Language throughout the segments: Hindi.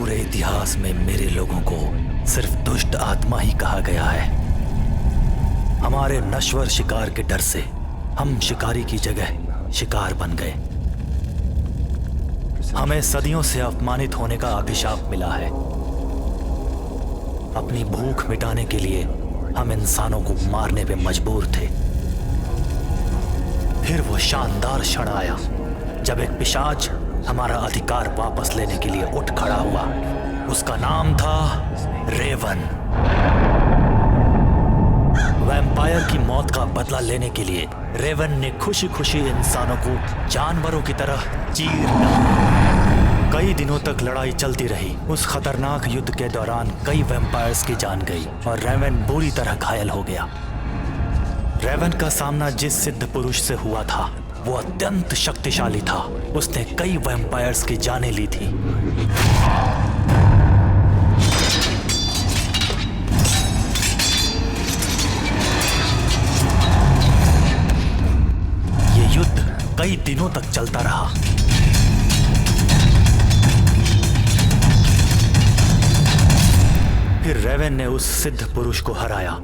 पूरे इतिहास में मेरे लोगों को सिर्फ दुष्ट आत्मा ही कहा गया है। हमारे नश्वर शिकार के डर से हम शिकारी की जगह शिकार बन गए। हमें सदियों से अपमानित होने का अभिशाप मिला है। अपनी भूख मिटाने के लिए हम इंसानों को मारने पे मजबूर थे। फिर वो शानदार क्षण आया जब एक पिशाच हमारा अधिकार वापस लेने के लिए उठ खड़ा हुआ। उसका नाम था रेवन। वैम्पायर की मौत का बदला लेने के लिए रेवन ने खुशी खुशी इंसानों को जानवरों की तरह चीर डाला। कई दिनों तक लड़ाई चलती रही। उस खतरनाक युद्ध के दौरान कई वैम्पायर्स की जान गई और रेवन बुरी तरह घायल हो गया। रेवन का सामना जिस सिद्ध पुरुष से हुआ था वो अत्यंत शक्तिशाली था। उसने कई वैम्पायर्स की जानें ली थी। ये युद्ध कई दिनों तक चलता रहा। फिर रेवन ने उस सिद्ध पुरुष को हराया,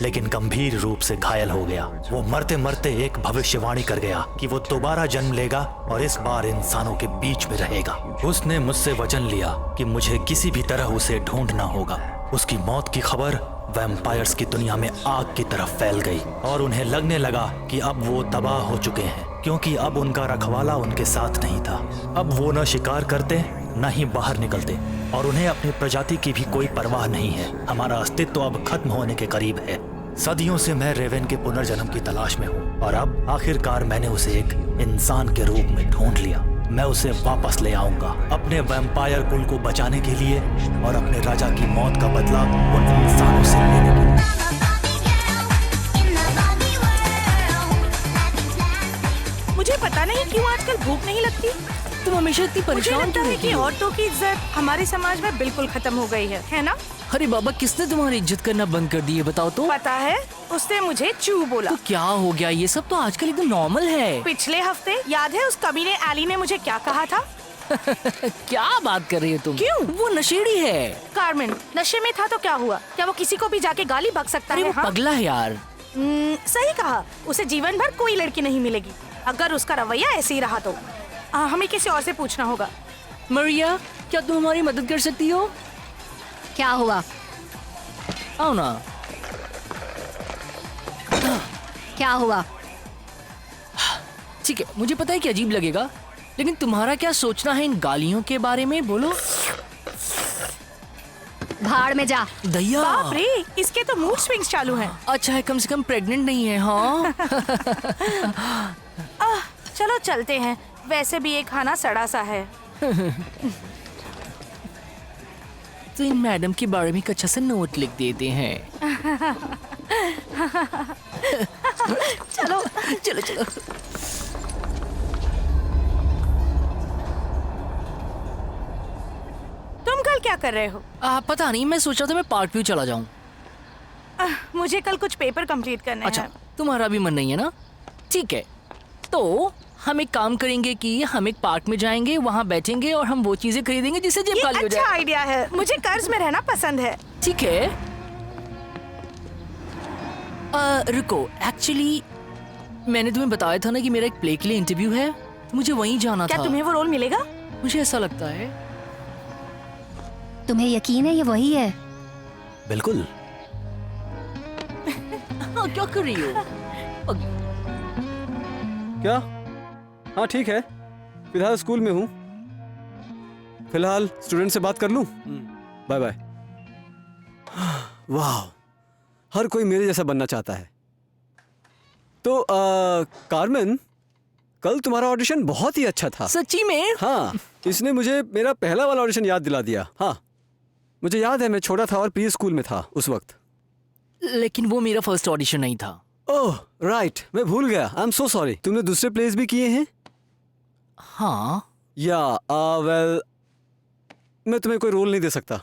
लेकिन गंभीर रूप से घायल हो गया। वो मरते मरते एक भविष्यवाणी कर गया कि वो दोबारा जन्म लेगा और इस बार इंसानों के बीच में रहेगा। उसने मुझसे वचन लिया कि मुझे किसी भी तरह उसे ढूंढना होगा। उसकी मौत की खबर वैम्पायर्स की दुनिया में आग की तरफ फैल गई और उन्हें लगने लगा कि अब वो तबाह हो चुके हैं, क्योंकि अब उनका रखवाला उनके साथ नहीं था। अब वो न शिकार करते न ही बाहर निकलते और उन्हें अपनी प्रजाति की भी कोई परवाह नहीं है। हमारा अस्तित्व तो अब खत्म होने के करीब है। सदियों से मैं रेवन के पुनर्जन्म की तलाश में हूँ और अब आखिरकार मैंने उसे एक इंसान के रूप में ढूंढ लिया। मैं उसे वापस ले आऊंगा अपने वैम्पायर कुल को बचाने के लिए और अपने राजा की मौत का बदला उन इंसानों से लेने के लिए। मुझे पता नहीं क्यों आजकल भूख नहीं लगती। तुम हमेशा इतनी मुझे परेशान लगता क्यों है रहती कि हो? औरतों की इज्जत हमारे समाज में बिल्कुल खत्म हो गई है ना? अरे बाबा, किसने तुम्हारी इज्जत करना बंद कर दी है बताओ तो? पता है, उसने मुझे चू बोला। तो क्या हो गया? ये सब तो आजकल एकदम नॉर्मल है। पिछले हफ्ते याद है उस कमीने एली ने मुझे क्या कहा था? क्या बात कर रही हो तुम? क्यों? वो नशेड़ी है। कार्मेन नशे में था तो क्या हुआ? क्या वो किसी को भी जाके गाली बक सकता अरे है? वो हाँ? पगला है यार। सही कहा। उसे जीवन भर कोई लड़की नहीं मिलेगी अगर उसका रवैया ऐसे ही रहा तो। हमें किसी और से पूछना होगा। मरिया, क्या तुम हमारी मदद कर सकती हो? क्या हुआ? आओ ना। क्या हुआ? ठीक है, मुझे पता है कि अजीब लगेगा, लेकिन तुम्हारा क्या सोचना है इन गालियों के बारे में? बोलो। भाड़ में जा। दया। बाप रे, इसके तो मूड स्विंग्स चालू हैं। अच्छा है, कम से कम प्रेग्नेंट नहीं है। हाँ। चलो चलते हैं। वैसे भी ये खाना सड़ा सा है। तो इन मैडम के बारे में एक अच्छा सा नोट लिख देते हैं। चलो चलो चलो। तुम कल क्या कर रहे हो? पता नहीं, मैं सोच रहा था मैं पार्क व्यू चला जाऊं। मुझे कल कुछ पेपर कंप्लीट करने अच्छा, हैं। तुम्हारा भी मन नहीं है ना? ठीक है, तो हम एक काम करेंगे कि हम एक पार्क में जाएंगे, वहाँ बैठेंगे और हम वो चीजें खरीदेंगे जिससे जेब ये खाली हो अच्छा जाए। आइडिया है। मुझे कर्ज में रहना पसंद है। ठीक है। रुको, एक्चुअली मैंने तुम्हें बताया था ना कि मेरा एक प्ले के लिए इंटरव्यू है, तो मुझे वहीं जाना क्या था। तुम्हें वो रोल मिलेगा? मुझे ऐसा लगता है। तुम्हें यकीन है ये वही है? बिल्कुल। हाँ, क्या कर रही हो? क्या? हाँ ठीक है, फिलहाल स्कूल में हूँ। फिलहाल स्टूडेंट से बात कर लूँ। Bye bye. वाह, हर कोई मेरे जैसा बनना चाहता है। तो कार्मेन, कल तुम्हारा ऑडिशन बहुत ही अच्छा था। सच्ची में? हाँ, इसने मुझे मेरा पहला वाला ऑडिशन याद दिला दिया। हाँ, मुझे याद है, मैं छोटा था और प्री स्कूल में था उस वक्त। लेकिन वो मेरा फर्स्ट ऑडिशन नहीं था। ओह राइट, मैं भूल गया। I am so sorry. तुमने दूसरे प्लेस भी किए हैं? हाँ। या वेल, मैं तुम्हें कोई रोल नहीं दे सकता।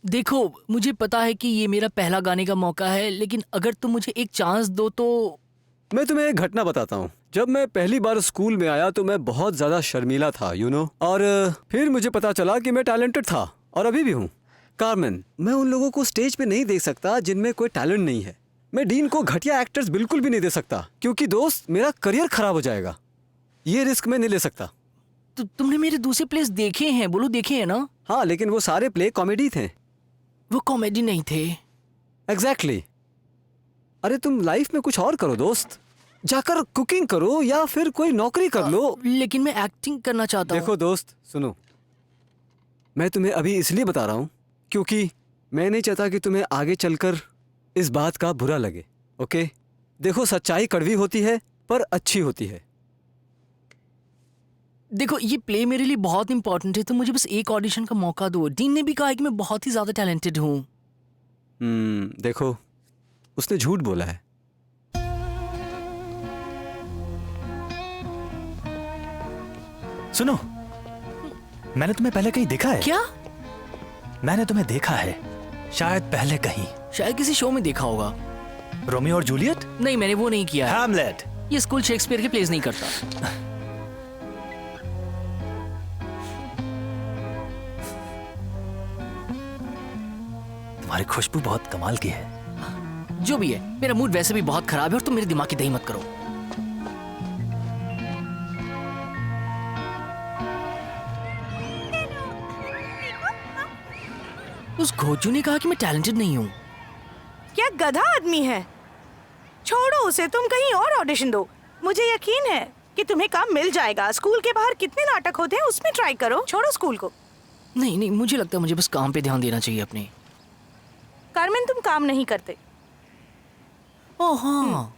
देखो, मुझे पता है कि ये मेरा पहला गाने का मौका है, लेकिन अगर तुम मुझे एक चांस दो तो। मैं तुम्हें एक घटना बताता हूँ जब मैं पहली बार स्कूल में आया तो मैं बहुत ज्यादा शर्मीला था और फिर मुझे पता चला कि मैं टैलेंटेड था और अभी भी हूँ। कार्मेन, मैं उन लोगों को स्टेज पे नहीं देख सकता जिनमें कोई टैलेंट नहीं है। मैं डीन को घटिया एक्टर्स बिल्कुल भी नहीं दे सकता, क्योंकि दोस्त मेरा करियर खराब हो जाएगा। ये रिस्क मैं नहीं ले सकता। तो तुमने मेरे दूसरे प्लेस देखे हैं, बोलो देखे हैं ना? हाँ, लेकिन वो सारे प्ले कॉमेडी थे। वो कॉमेडी नहीं थे। एग्जैक्टली। अरे तुम लाइफ में कुछ और करो दोस्त, जाकर कुकिंग करो या फिर कोई नौकरी कर लो। लेकिन मैं एक्टिंग करना चाहता हूँ। देखो दोस्त, सुनो, मैं तुम्हें अभी इसलिए बता रहा हूँ क्योंकि मैं नहीं चाहता कि तुम्हें आगे चलकर इस बात का बुरा लगे। ओके? देखो, सच्चाई कड़वी होती है पर अच्छी होती है। देखो, ये प्ले मेरे लिए बहुत इंपॉर्टेंट है, तो मुझे बस एक ऑडिशन का मौका दो। डीन ने भी कहा है कि मैं बहुत ही ज्यादा टैलेंटेड हूँ। देखो, उसने झूठ बोला है। सुनो, मैंने तुम्हें पहले कहीं देखा है। क्या? मैंने तुम्हें देखा है, शायद पहले कहीं। शायद किसी शो में देखा होगा। रोमियो और जूलियट? नहीं, मैंने वो नहीं किया है। हैमलेट? ये स्कूल शेक्सपियर के प्लेस नहीं करता। तुम्हारी खुशबू बहुत कमाल की है। जो भी है, मेरा मूड वैसे भी बहुत खराब है और तुम मेरे दिमाग की दही मत करो। उस घोचू ने कहा कि मैं टैलेंटेड नहीं हूँ। क्या गधा आदमी है। छोड़ो उसे, तुम कहीं और ऑडिशन दो। मुझे यकीन है कि तुम्हें काम मिल जाएगा। स्कूल के बाहर कितने नाटक होते हैं, उसमें ट्राई करो। छोड़ो स्कूल को। नहीं नहीं, मुझे लगता है मुझे बस काम पे ध्यान देना चाहिए अपने। कार्मेन, तुम काम नहीं करते। ओह हाँ।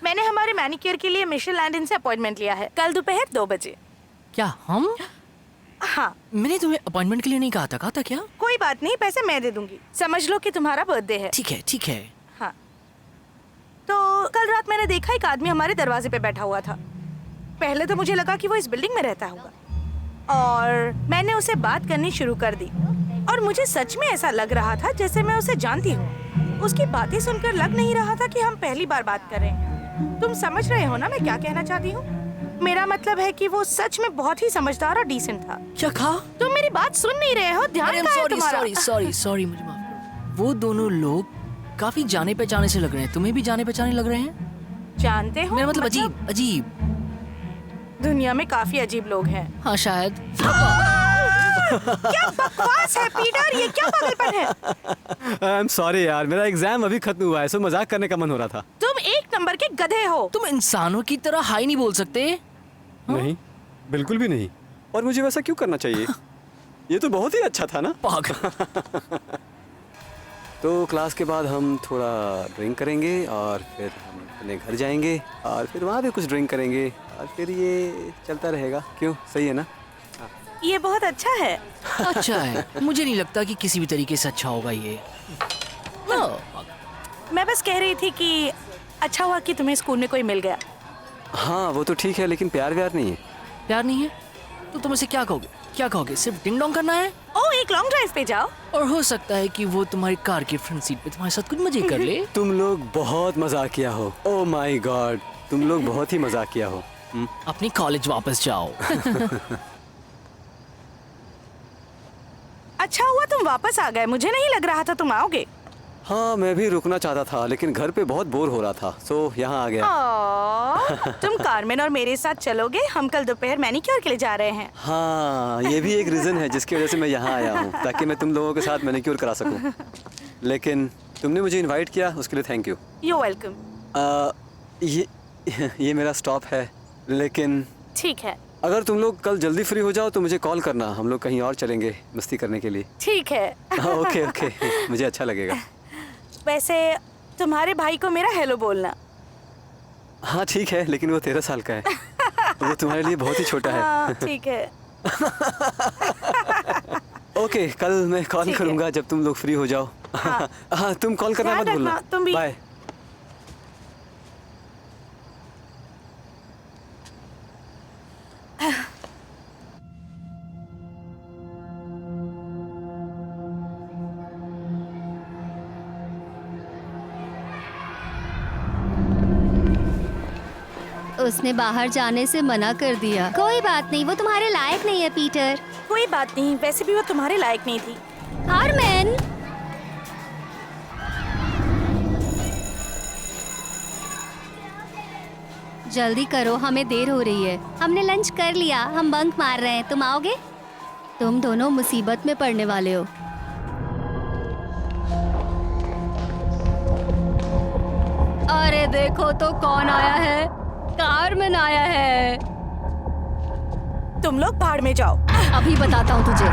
मैंने हमारे मैनिक्योर के लिए मिशेल लैंडन से अपॉइंटमेंट लिया है, कल दोपहर 2 बजे। क्या हम? हाँ। मैंने तुम्हें अपॉइंटमेंट के लिए नहीं कहा था क्या? कोई बात नहीं, पैसे मैं दे दूंगी। समझ लो कि तुम्हारा बर्थडे है। ठीक है ठीक है। हाँ। तो कल रात मैंने देखा एक आदमी हमारे दरवाजे पे बैठा हुआ था। पहले तो मुझे लगा कि वो इस बिल्डिंग में रहता होगा और मैंने उसे बात करनी शुरू कर दी और मुझे सच में ऐसा लग रहा था जैसे मैं उसे जानती हूँ। उसकी बातें सुनकर लग नहीं रहा था कि हम पहली बार बात कर रहे हैं। तुम समझ रहे हो ना मैं क्या कहना चाहती हूँ? मेरा मतलब है कि वो सच में बहुत ही समझदार और डिसेंट था। क्या कहा? तुम मेरी बात सुन नहीं रहे हो, ध्यान कहाँ है तुम्हारा? सॉरी मुझे माफ करो। वो दोनों लोग काफी जाने पहचाने से लग रहे हैं। तुम्हें भी जाने पहचाने लग रहे हैं? जानते हो, मेरा मतलब अजीब। दुनिया में काफी अजीब लोग हैं। हाँ शायद। क्या बकवास है पीटर, ये क्या पागलपन है? आई एम सॉरी यार, मेरा एग्जाम अभी खत्म हुआ है, सो मजाक करने का मन हो रहा था। तुम 1 नंबर के गधे हो। तुम इंसानों की तरह हाई नहीं बोल सकते। नहीं, बिल्कुल भी नहीं। और मुझे वैसा क्यों करना चाहिए? ये तो बहुत ही अच्छा था ना। पागल। तो क्लास के बाद हम थोड़ा ड्रिंक करेंगे और फिर हम अपने घर जाएंगे और फिर वहाँ भी कुछ ड्रिंक करेंगे और फिर ये चलता रहेगा। क्यों, सही है ना? ये बहुत अच्छा है। अच्छा है। मुझे नहीं लगता कि किसी भी तरीके से अच्छा होगा ये। मैं बस कह रही थी कि अच्छा हुआ कि तुम्हें स्कूल में कोई मिल गया। हाँ वो तो ठीक है, लेकिन प्यार व्यार नहीं है। प्यार नहीं है तो तुम इसे क्या कहोगे? सिर्फ डिंग डोंग करना है? ओ, एक लॉन्ग ड्राइव पे जाओ। और हो सकता है कि वो तुम्हारी कार की फ्रंट सीट पे तुम्हारे साथ कुछ मजे कर ले। तुम लोग बहुत मजाकिया हो। ओह माय गॉड, तुम लोग बहुत ही मजाकिया हो। अपनी कॉलेज वापस जाओ। अच्छा हुआ तुम वापस आ गए, मुझे नहीं लग रहा था तुम आओगे। हाँ, मैं भी रुकना चाहता था लेकिन घर पे बहुत बोर हो रहा था, सो यहाँ आ गया। तुम कार्मेन और मेरे साथ चलोगे? हम कल दोपहर मैनिक्योर के लिए जा रहे हैं। हाँ, ये भी एक रीजन है जिसकी वजह से मैं यहाँ आया हूँ, ताकि मैं तुम लोगों के साथ मैनिक्योर करा सकूँ। लेकिन तुमने मुझे इनवाइट किया, उसके लिए थैंक यू। You welcome. ये मेरा स्टॉप है, लेकिन ठीक है। अगर तुम लोग कल जल्दी फ्री हो जाओ तो मुझे कॉल करना, हम लोग कहीं और चलेंगे मस्ती करने के लिए। ठीक है। ओके, मुझे अच्छा लगेगा। वैसे तुम्हारे भाई को मेरा हेलो बोलना। हाँ ठीक है, लेकिन वो 13 साल का है, वो तुम्हारे लिए बहुत ही छोटा है। हाँ, ठीक है। ओके, कल मैं कॉल ठीक है। करूंगा जब तुम लोग फ्री हो जाओ। हाँ। हाँ, तुम कॉल करना ध्यान मत भूलना। रखना, तुम भी। बाय। उसने बाहर जाने से मना कर दिया। कोई बात नहीं, वो तुम्हारे लायक नहीं है पीटर। कोई बात नहीं, वैसे भी वो तुम्हारे लायक नहीं थी। कार्मेन, जल्दी करो, हमें देर हो रही है। हमने लंच कर लिया, हम बंक मार रहे हैं। तुम आओगे? तुम दोनों मुसीबत में पड़ने वाले हो। अरे देखो तो कौन आया है, कार्मेन आया है। तुम लोग भाड़ में जाओ। अभी बताता हूँ तुझे।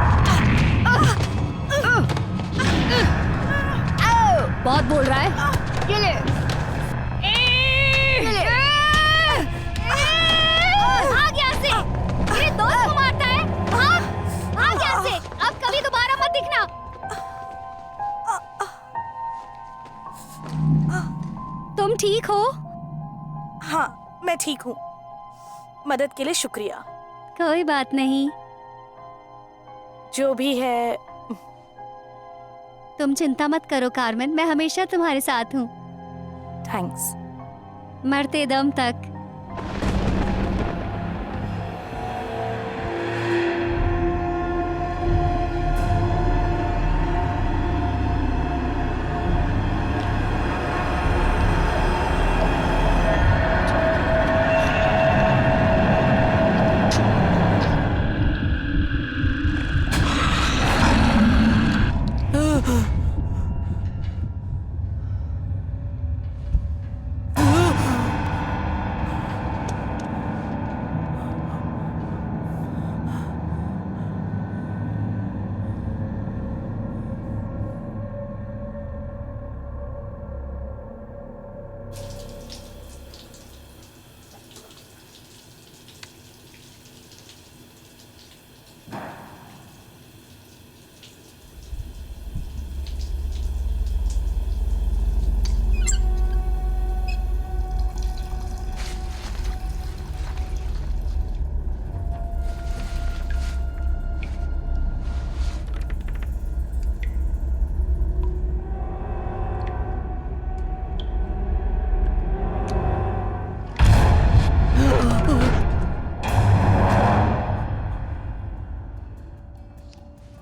बहुत बोल रहा है। ये ले। ये ले। भाग यहाँ से। मेरे दोस्त को मारता है। भाग यहाँ से। अब कभी दोबारा मत दिखना। तुम ठीक हो? हाँ, मैं ठीक हूँ। मदद के लिए शुक्रिया। कोई बात नहीं, जो भी है। तुम चिंता मत करो कार्मेन, मैं हमेशा तुम्हारे साथ हूँ, थैंक्स। मरते दम तक।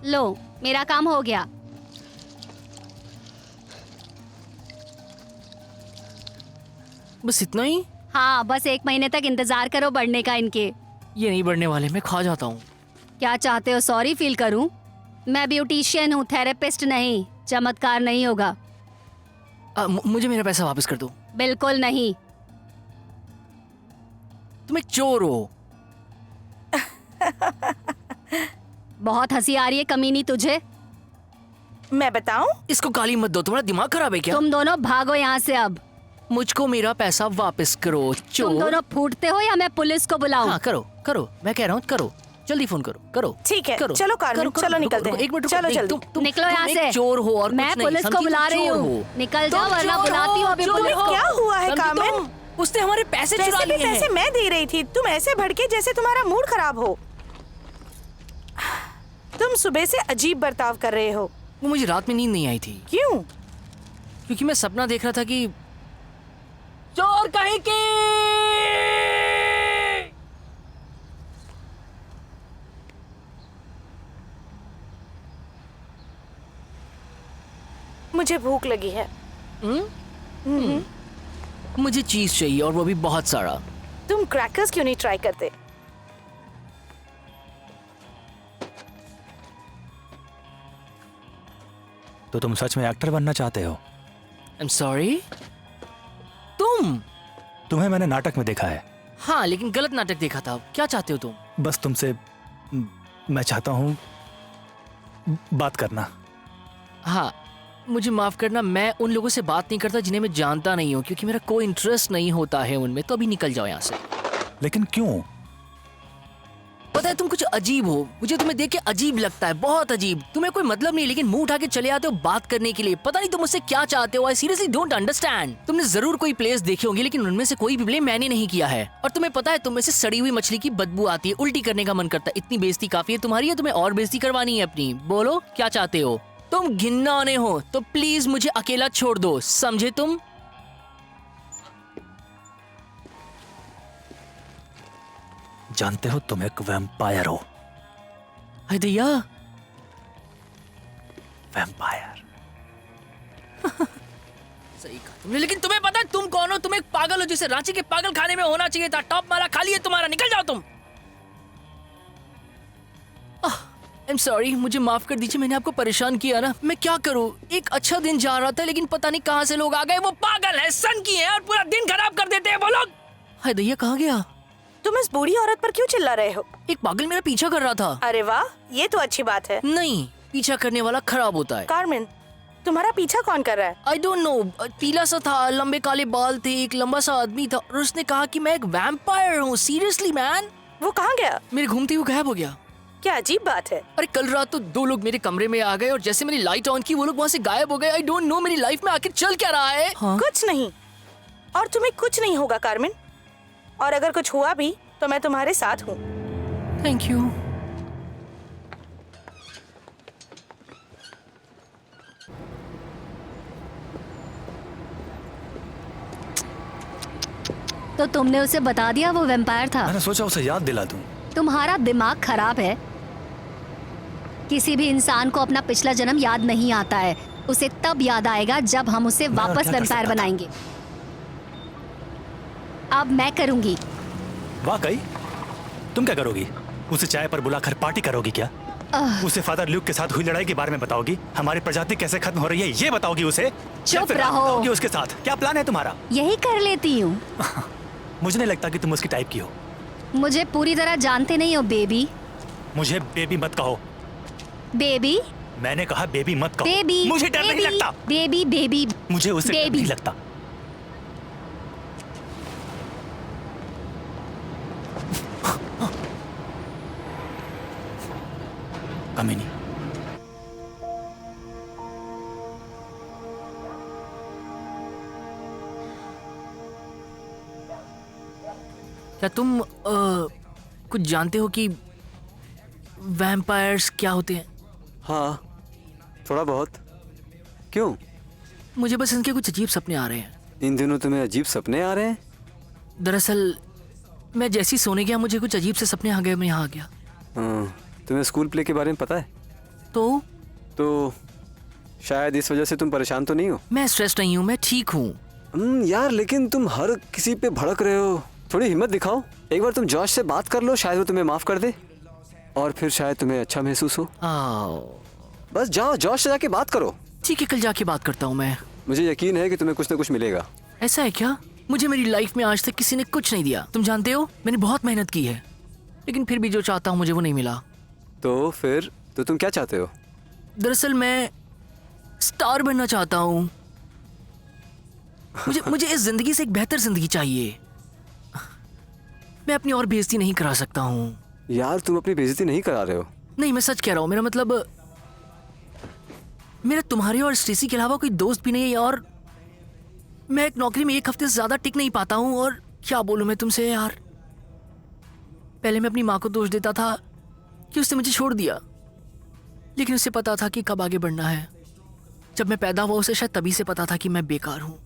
लो, मेरा काम हो गया। बस इतना ही? हाँ, बस 1 महीने तक इंतजार करो बढ़ने का इनके। ये नहीं बढ़ने वाले, मैं खा जाता हूँ। क्या चाहते हो, सॉरी फील करूं? मैं ब्यूटिशियन हूँ, थेरेपिस्ट नहीं। चमत्कार नहीं होगा। मुझे मेरा पैसा वापस कर दो। बिल्कुल नहीं। तुम एक चोर हो। बहुत हंसी आ रही है कमीनी तुझे। मैं बताऊं? इसको गाली मत दो, तुम्हारा दिमाग खराब है क्या? तुम दोनों भागो यहाँ से अब। मुझको मेरा पैसा वापस करो चोर। तुम दोनों फूटते हो या मैं पुलिस को बुलाऊं? हाँ करो करो, मैं कह रहा हूँ करो, जल्दी फोन करो करो। ठीक है, करो, चलो कार्मेन, चलो निकलते हैं। एक मिनट चलो जल्दी। निकलो यहाँ से। चोर हो और मैं कुछ नहीं, पुलिस को समझी? बुला तुम रही चोर हूँ। हो। निकल तुम जाओ वरना चोर बुलाती हूँ अभी चोर पुलिस हो। को। क्या हुआ है समझी कार्मेन? तुम? उसने हमारे पैसे चुरा वैसे भी लिए पैसे हैं। मैं दे रही थी, तुम ऐसे भड़के जैसे तुम्हारा मूड खराब हो। तुम सुबह से अजीब बर्ताव कर रहे हो। वो मुझे रात में नींद नहीं आई थी। क्यों? क्योंकि मैं सपना देख रहा था कि चोर कहीं के। मुझे भूख लगी है। मुझे चीज चाहिए और वो भी बहुत सारा। तुम क्रैकर्स क्यों नहीं ट्राई करते? तो तुम सच में एक्टर बनना चाहते हो? I'm sorry? तुम्हें मैंने नाटक में देखा है। हाँ, लेकिन गलत नाटक देखा था। क्या चाहते हो तुम? बस तुमसे मैं चाहता हूँ बात करना। हाँ, मुझे माफ करना, मैं उन लोगों से बात नहीं करता जिन्हें मैं जानता नहीं हूँ, क्योंकि मेरा कोई इंटरेस्ट नहीं होता है उनमें। तो अभी निकल जाओ यहाँ से। लेकिन क्यों? पता है तुम कुछ अजीब हो, मुझे तुम्हें देख के अजीब लगता है, बहुत अजीब। तुम्हें कोई मतलब नहीं, लेकिन मुंह उठा के चले आते हो बात करने के लिए। पता नहीं तुम मुझसे क्या चाहते हो। I seriously don't understand. तुमने जरूर कोई प्लेस देखे होंगे, लेकिन उनमें से कोई भी प्ले मैंने नहीं किया है। और तुम्हें पता है, तुम में से सड़ी हुई मछली की बदबू आती है, उल्टी करने का मन करता है। इतनी बेइज्जती काफी है तुम्हारी, या तुम्हें और बेइज्जती करवानी है अपनी? बोलो क्या चाहते हो? तुम घिन्नौने हो तो प्लीज मुझे अकेला छोड़ दो, समझे तुम? जानते हो तुम एक वैम्पायर हो। हाय दैया, वैम्पायर। सही कहा तुमने, लेकिन तुम्हें पता है तुम कौन हो? तुम एक पागल हो जिसे रांची के पागल खाने में होना चाहिए था। टॉप माला खाली है तुम्हारा, निकल जाओ तुम। आई एम सॉरी, मुझे माफ कर दीजिए, मैंने आपको परेशान किया ना। मैं क्या करूं, एक अच्छा दिन जा रहा था लेकिन पता नहीं कहां से लोग आ गए। वो पागल है, सन की है और पूरा दिन खराब कर देते हैं वो लोग। हाय दैया, कहाँ गया? तुम इस बूढ़ी औरत पर क्यों चिल्ला रहे हो? एक पागल मेरा पीछा कर रहा था। अरे वाह, ये तो अच्छी बात है। नहीं, पीछा करने वाला खराब होता है। कार्मेन, तुम्हारा पीछा कौन कर रहा है? आई डोंट नो, पीला सा था, लंबे काले बाल थे, एक लंबा सा आदमी था और उसने कहा कि मैं एक वैम्पायर हूँ। Seriously man. वो कहाँ गया? मेरे घूमते हुए गायब हो गया। क्या अजीब बात है। अरे कल रात तो 2 लोग मेरे कमरे में आ गए और जैसे मैंने लाइट ऑन की वो लोग वहाँ से गायब हो गए। आई डोंट नो मेरी लाइफ में आखिर चल क्या रहा है। हाँ? कुछ नहीं, और तुम्हें कुछ नहीं होगा कार्मेन। और अगर कुछ हुआ भी तो मैं तुम्हारे साथ हूँ। Thank you. तो तुमने उसे बता दिया वो वैम्पायर था? मैंने सोचा उसे याद दिला दूं। तुम्हारा दिमाग खराब है। किसी भी इंसान को अपना पिछला जन्म याद नहीं आता है। उसे तब याद आएगा जब हम उसे मैं और वापस क्या कर वैम्पायर सकता था? बनाएंगे। अब मैं करूंगी। वाकई? तुम क्या करोगी? उसे चाय पर बुलाकर पार्टी करोगी क्या? उसे फादर ल्यूक के साथ हुई लड़ाई के बारे में बताओगी? हमारी प्रजाति कैसे खत्म हो रही है ये बताओगी उसे? या चुप फिर रात रहो। बिताओगी उसके साथ? क्या प्लान है तुम्हारा? यही कर लेती हूँ। मुझे नहीं लगता कि तुम उसकी टाइप की हो। मुझे पूरी तरह जानते नहीं हो बेबी। मुझे बेबी मत कहो। बेबी मैंने कहा बेबी मत कहो। बेबी मुझे डर नहीं लगता। बेबी बेबी मुझे उससे डर बेबी। नहीं लगता। कमी नहीं। क्या तुम कुछ जानते हो कि वैम्पायर्स क्या होते हैं? हाँ, थोड़ा बहुत। क्यों? मुझे बस इनके कुछ अजीब सपने आ रहे हैं। इन दिनों तुम्हें अजीब सपने आ रहे हैं? दरअसल मैं जैसी सोने गया मुझे कुछ अजीब से सपने आ गए, मैं यहाँ आ गया। हाँ, तुम्हें स्कूल प्ले के बारे में पता है? तो शायद इस वजह से तुम परेशान तो नहीं हो? मैं स्ट्रेस नहीं हूँ, मैं ठीक हूँ। यार लेकिन तुम हर किसी पे भड़क रहे हो। थोड़ी हिम्मत दिखाओ। एक बार तुम जॉश से बात कर लो, शायद वो तुम्हें माफ कर दे और फिर शायद तुम्हें अच्छा महसूस हो। बस जाओ, जॉश से जाके बात करो। ठीक है, कल जाके बात करता हूँ मैं। मुझे यकीन है कि तुम्हें कुछ ना कुछ मिलेगा। ऐसा है क्या? मुझे मेरी लाइफ में आज तक किसी ने कुछ नहीं दिया। तुम जानते हो मैंने बहुत मेहनत की है लेकिन फिर भी जो चाहता हूँ मुझे वो नहीं मिला। तो फिर तो तुम क्या चाहते हो? दरअसल मैं स्टार बनना चाहता हूँ। मुझे इस जिंदगी से एक बेहतर जिंदगी चाहिए। मैं अपनी और बेइज्जती नहीं करा सकता हूँ। यार तुम अपनी बेइज्जती नहीं करा रहे हो। नहीं, मैं सच कह रहा हूँ। मेरा मतलब मेरा तुम्हारे और स्टेसी के अलावा कोई दोस्त भी नहीं है और मैं एक नौकरी में 1 हफ्ते से ज्यादा टिक नहीं पाता हूँ। और क्या बोलूँ मैं तुमसे यार। पहले मैं अपनी माँ को दोष देता था कि उसने मुझे छोड़ दिया, लेकिन उसे पता था कि कब आगे बढ़ना है। जब मैं पैदा हुआ उसे शायद तभी से पता था कि मैं बेकार हूँ।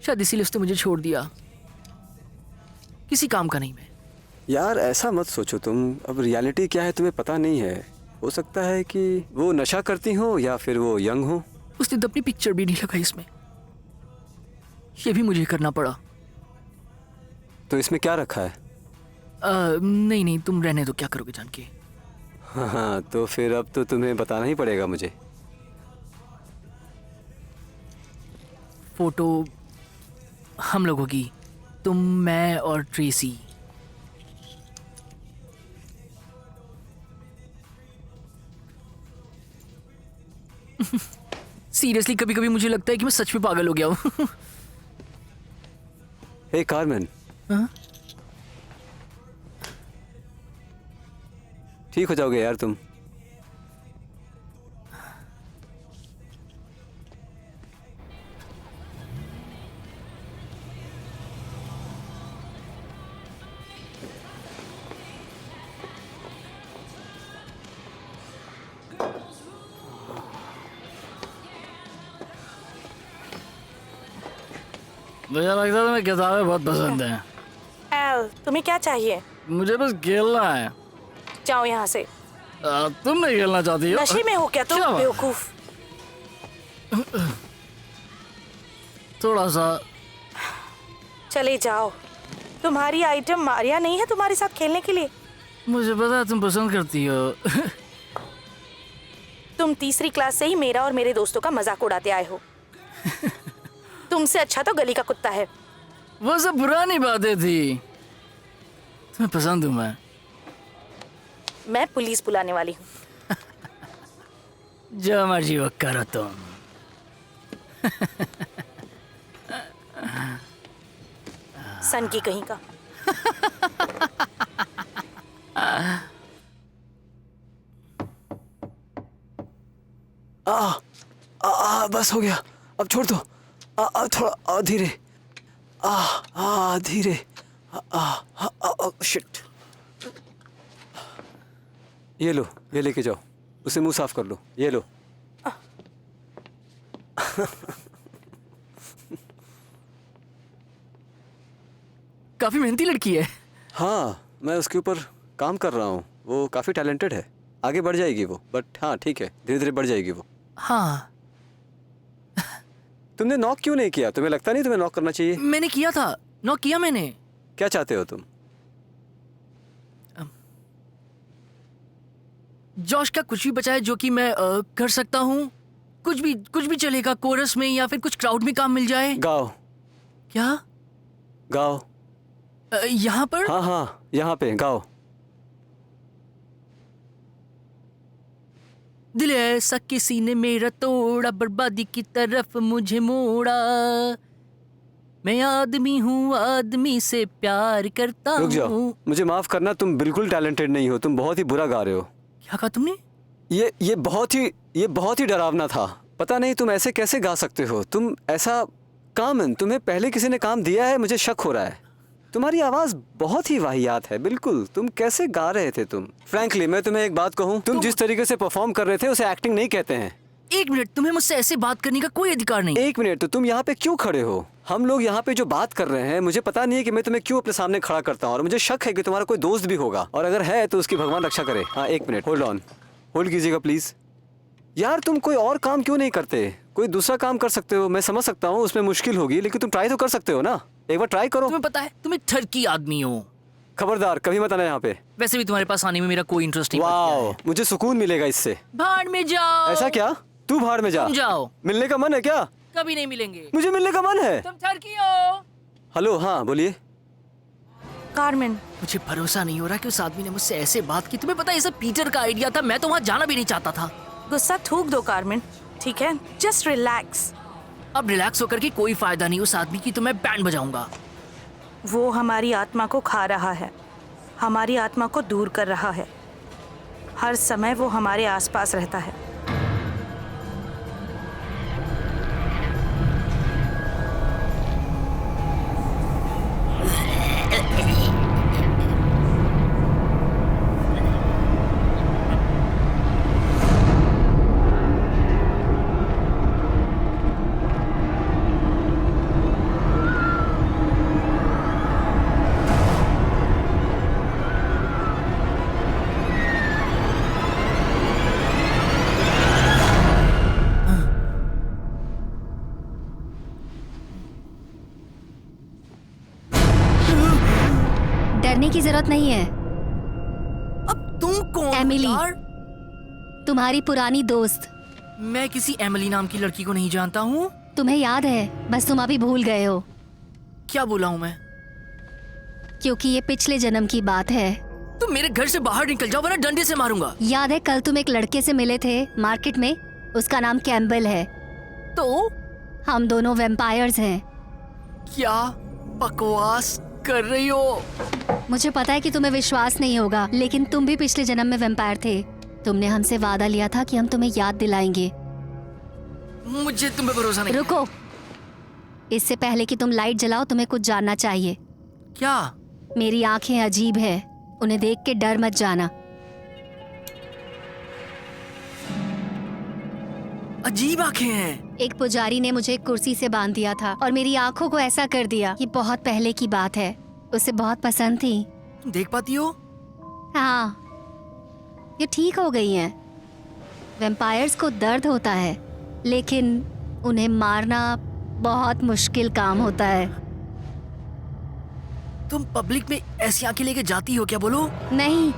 शायद इसीलिए उसने मुझे छोड़ दिया। किसी काम का नहीं मैं। यार ऐसा मत सोचो तुम। अब रियलिटी क्या है तुम्हें पता नहीं है। हो सकता है कि वो नशा करती हो या फिर वो यंग हो। उसने तो अपनी पिक्चर भी नहीं लगाई इसमें। ये भी मुझे करना पड़ा। तो इसमें क्या रखा है? नहीं, तुम रहने दो, क्या करोगे जान के। हाँ, तो फिर अब तो तुम्हें बताना ही पड़ेगा मुझे। फोटो हम लोगों की, तुम, मैं और ट्रेसी। सीरियसली कभी कभी मुझे लगता है कि मैं सच में पागल हो गया हूँ। हे कार्मेन, हाँ? ठीक हो जाओगे यार तुम। मुझे लगता है तुम्हें किताबें बहुत पसंद हैं। एल, तुम्हें क्या चाहिए? मुझे बस खेलना है। जाओ यहाँ से। तुम नहीं खेलना चाहती हो? नशे में हो क्या तुम क्या बात? बेवकूफ। थोड़ा सा। चले जाओ। तुम्हारी आइटम मारिया नहीं है तुम्हारे साथ खेलने के लिए। मुझे पता है तुम पसंद करती हो। तुम तीसरी क्लास से ही मेरा और मेरे दोस्तों का मजाक उड़ाते आए हो। तुमसे अच्छा तो गली का कुत्ता है। वो सब पुरानी बातें थी। तुम्हें पसंद हूँ मैं पुलिस बुलाने वाली हूँ। जो मर्जी वो करो तुम। सन की कहीं का। बस हो गया, अब छोड़ दो। थोड़ा धीरे। धीरे। शिट। ये लो, ये लेके जाओ, उसे मुंह साफ कर लो। ये लो। काफी मेहनती लड़की है। हाँ, मैं उसके ऊपर काम कर रहा हूँ। वो काफी टैलेंटेड है, आगे बढ़ जाएगी वो। बट हाँ ठीक है, धीरे धीरे बढ़ जाएगी वो। हाँ। तुमने नॉक क्यों नहीं किया? तुम्हें लगता नहीं तुम्हें नॉक करना चाहिए? मैंने किया था, नॉक किया मैंने। क्या चाहते हो तुम? जॉश का कुछ भी बचा है जो कि मैं कर सकता हूँ। कुछ भी चलेगा, कोरस में या फिर कुछ क्राउड में काम मिल जाए। गाओ। क्या? गाओ। यहाँ पर? हाँ हाँ, यहाँ पे गाओ। दिल ऐसा किसी ने मेरा तोड़ा, बर्बादी की तरफ मुझे मोड़ा। मैं आदमी हूँ, आदमी से प्यार करता रुक जाओ, हूँ। मुझे माफ करना, तुम बिल्कुल टैलेंटेड नहीं हो। तुम बहुत ही बुरा गा रहे हो। क्या कहा तुमने? ये बहुत ही डरावना था। पता नहीं तुम ऐसे कैसे गा सकते हो। तुम ऐसा कामन, तुम्हें पहले किसी ने काम दिया है? मुझे शक हो रहा है। तुम्हारी आवाज बहुत ही वाहियात है। बिल्कुल, तुम कैसे गा रहे थे तुम? फ्रैंकली मैं तुम्हें एक बात कहूँ, तुम जिस तरीके से परफॉर्म कर रहे थे उसे एक्टिंग नहीं कहते हैं। एक मिनट, तुम्हें मुझसे ऐसे बात करने का कोई अधिकार नहीं। एक मिनट, तो तुम यहाँ पे क्यों खड़े हो? हम लोग यहाँ पे जो बात कर रहे हैं, मुझे पता नहीं है कि मैं तुम्हें क्यों अपने सामने खड़ा करता हूँ, और मुझे शक है कि तुम्हारा कोई दोस्त भी होगा, और अगर है तो उसकी भगवान रक्षा करे। हाँ एक मिनट, होल्ड ऑन, होल्ड कीजिएगा प्लीज। यार तुम कोई और काम क्यों नहीं करते? कोई दूसरा काम कर सकते हो। मैं समझ सकता हूँ उसमें मुश्किल होगी, लेकिन तुम ट्राई तो कर सकते हो ना। एक बार ट्राई करो। तुम्हें पता है तुम एक ठरकी आदमी हो। खबरदार, कभी मत आना यहाँ पे। वैसे भी तुम्हारे पास आने में मेरा कोई इंटरेस्ट नहीं। वाह, मुझे सुकून मिलेगा इससे। भाड़ में जाओ। ऐसा क्या? तू भाड़ में जा। तुम जाओ। मिलने का मन है क्या? कभी नहीं मिलेंगे। मुझे मिलने का मन है। तुम ठरकी हो। हेलो, हाँ बोलिए। कार्मेन, मुझे भरोसा नहीं हो रहा कि उस आदमी ने मुझसे ऐसे बात की। तुम्हें पता है ये सब पीटर का आइडिया था। मैं तो वहाँ जाना भी नहीं चाहता था। गुस्सा थूक दो कार्मेन, ठीक है? Just relax. अब रिलैक्स होकर के कोई फायदा नहीं। उस आदमी की तो मैं बैंड बजाऊंगा। वो हमारी आत्मा को खा रहा है, हमारी आत्मा को दूर कर रहा है। हर समय वो हमारे आसपास रहता है। डरने की जरूरत नहीं है। अब तुम कौन? एमिली। यार? तुम्हारी पुरानी दोस्त। मैं किसी एमिली नाम की लड़की को नहीं जानता हूँ। तुम्हें याद है, बस तुम अभी भूल गए हो। क्या बोला हूँ मैं? क्योंकि ये पिछले जन्म की बात है। तुम मेरे घर से बाहर निकल जाओ वरना डंडे से मारूंगा। याद है कल तुम एक लड़के से मिले थे मार्केट में? उसका नाम कैम्बल है। तो हम दोनों वेम्पायर्स हैं। क्या बकवास कर रही हो? मुझे पता है कि तुम्हें विश्वास नहीं होगा, लेकिन तुम भी पिछले जन्म में वेम्पायर थे। तुमने हमसे वादा लिया था कि हम तुम्हें याद दिलाएंगे। मुझे तुम पे भरोसा नहीं। रुको, इससे पहले कि तुम लाइट जलाओ तुम्हें कुछ जानना चाहिए। क्या? मेरी आंखें अजीब है, उन्हें देख के डर मत जाना। अजीब आंखें हैं। एक पुजारी ने मुझे एक कुर्सी से बांध दिया था और मेरी आंखों को ऐसा कर दिया। ये बहुत पहले की बात है, उसे बहुत पसंद थी। तुम देख पाती हो? हाँ, ये ठीक हो गई हैं। वैम्पायर्स को दर्द होता है, लेकिन उन्हें मारना बहुत मुश्किल काम होता है। तुम पब्लिक में ऐसी आंखें लेके जाती हो क्या? बोलो। नहीं,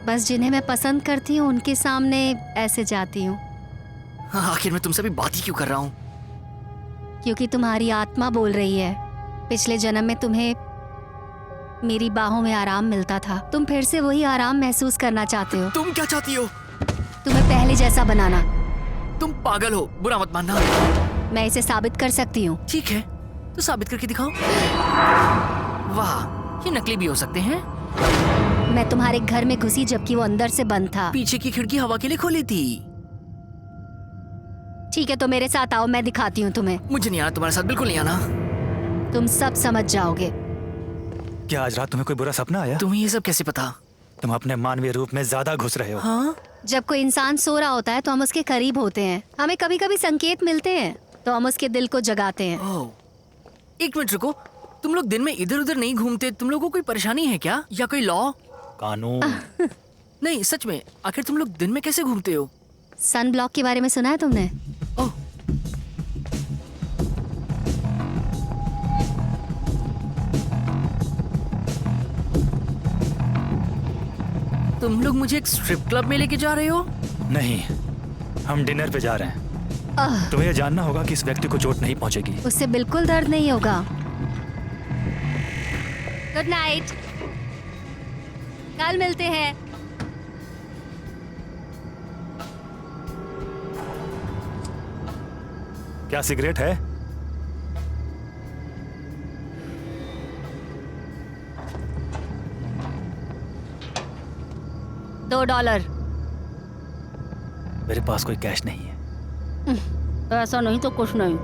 बस जिन्हें मैं पसंद करती हूँ उनके सामने ऐसे जाती हूँ। हाँ, आखिर मैं तुमसे भी बात ही क्यों कर रहा हूँ? क्योंकि तुम्हारी आत्मा बोल रही है, पिछले जन्म में तुम्हें मेरी बाहों में आराम मिलता था। तुम फिर से वही आराम महसूस करना चाहते हो। तुम क्या चाहती हो? तुम्हें पहले जैसा बनाना। तुम पागल हो, बुरा मत मानना। मैं इसे साबित कर सकती हूँ। ठीक है, तो साबित करके दिखाओ। वाह, ये नकली भी हो सकते हैं। मैं तुम्हारे घर में घुसी जबकि वो अंदर से बंद था। पीछे की खिड़की हवा के लिए खोली थी। ठीक है, तो मेरे साथ आओ, मैं दिखाती हूँ तुम्हें। मुझे नहीं आना तुम्हारे साथ, बिल्कुल नहीं आना। तुम सब समझ जाओगे। क्या आज रात तुम्हें कोई बुरा सपना आया? तुम्हें ये सब कैसे पता? तुम अपने मानवीय रूप में ज्यादा घुस रहे हो। हाँ? जब कोई इंसान सो रहा होता है तो हम उसके करीब होते हैं। हमें कभी कभी संकेत मिलते हैं तो हम उसके दिल को जगाते हैं। ओह, एक मिनट रुको। तुम लोग दिन में इधर उधर नहीं घूमते? तुम लोगों को कोई परेशानी है क्या, या कोई लॉ? कानून। नहीं, सच में, आखिर तुम लोग दिन में कैसे घूमते हो? सन ब्लॉक के बारे में सुना है तुमने? ओह, तुम लोग मुझे एक स्ट्रिप क्लब में लेके जा रहे हो? नहीं, हम डिनर पे जा रहे हैं। तुम्हें यह जानना होगा कि इस व्यक्ति को चोट नहीं पहुंचेगी। उससे बिल्कुल दर्द नहीं होगा। गुड नाइट, कल मिलते हैं। क्या सिगरेट है? $2। मेरे पास कोई कैश नहीं है। ऐसा नहीं तो कुछ नहीं।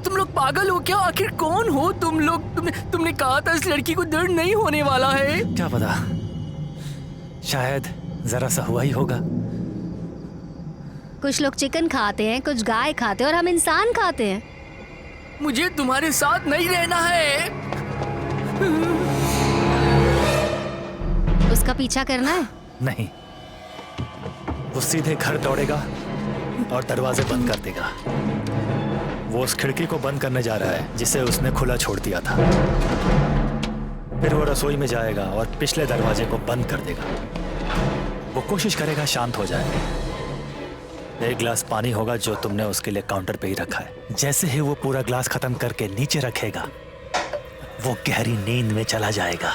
तुम लोग पागल हो क्या? आखिर कौन हो तुम लोग? तुमने कहा था इस लड़की को दर्द नहीं होने वाला है। क्या पता, शायद जरा सा हुआ ही होगा। कुछ लोग चिकन खाते हैं, कुछ गाय खाते हैं और हम इंसान खाते हैं। मुझे तुम्हारे साथ नहीं रहना है। उसका पीछा करना है? नहीं, वो सीधे घर दौड़ेगा और दरवाजे बंद कर देगा। वो उस खिड़की को बंद करने जा रहा है जिसे उसने खुला छोड़ दिया था। फिर वो रसोई में जाएगा और पिछले दरवाजे को बंद कर देगा। वो कोशिश करेगा शांत हो जाए। एक गिलास पानी होगा जो तुमने उसके लिए काउंटर पे ही रखा है। जैसे ही वो पूरा गिलास खत्म करके नीचे रखेगा, वो गहरी नींद में चला जाएगा।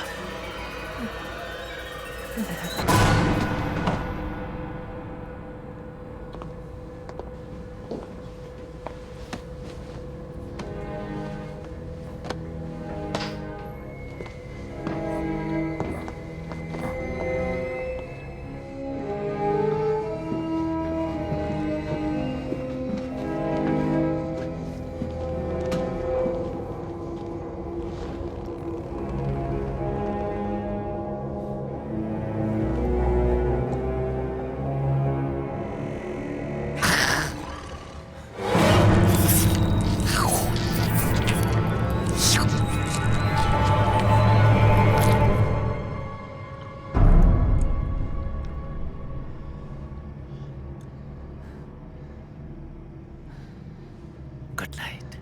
Good night.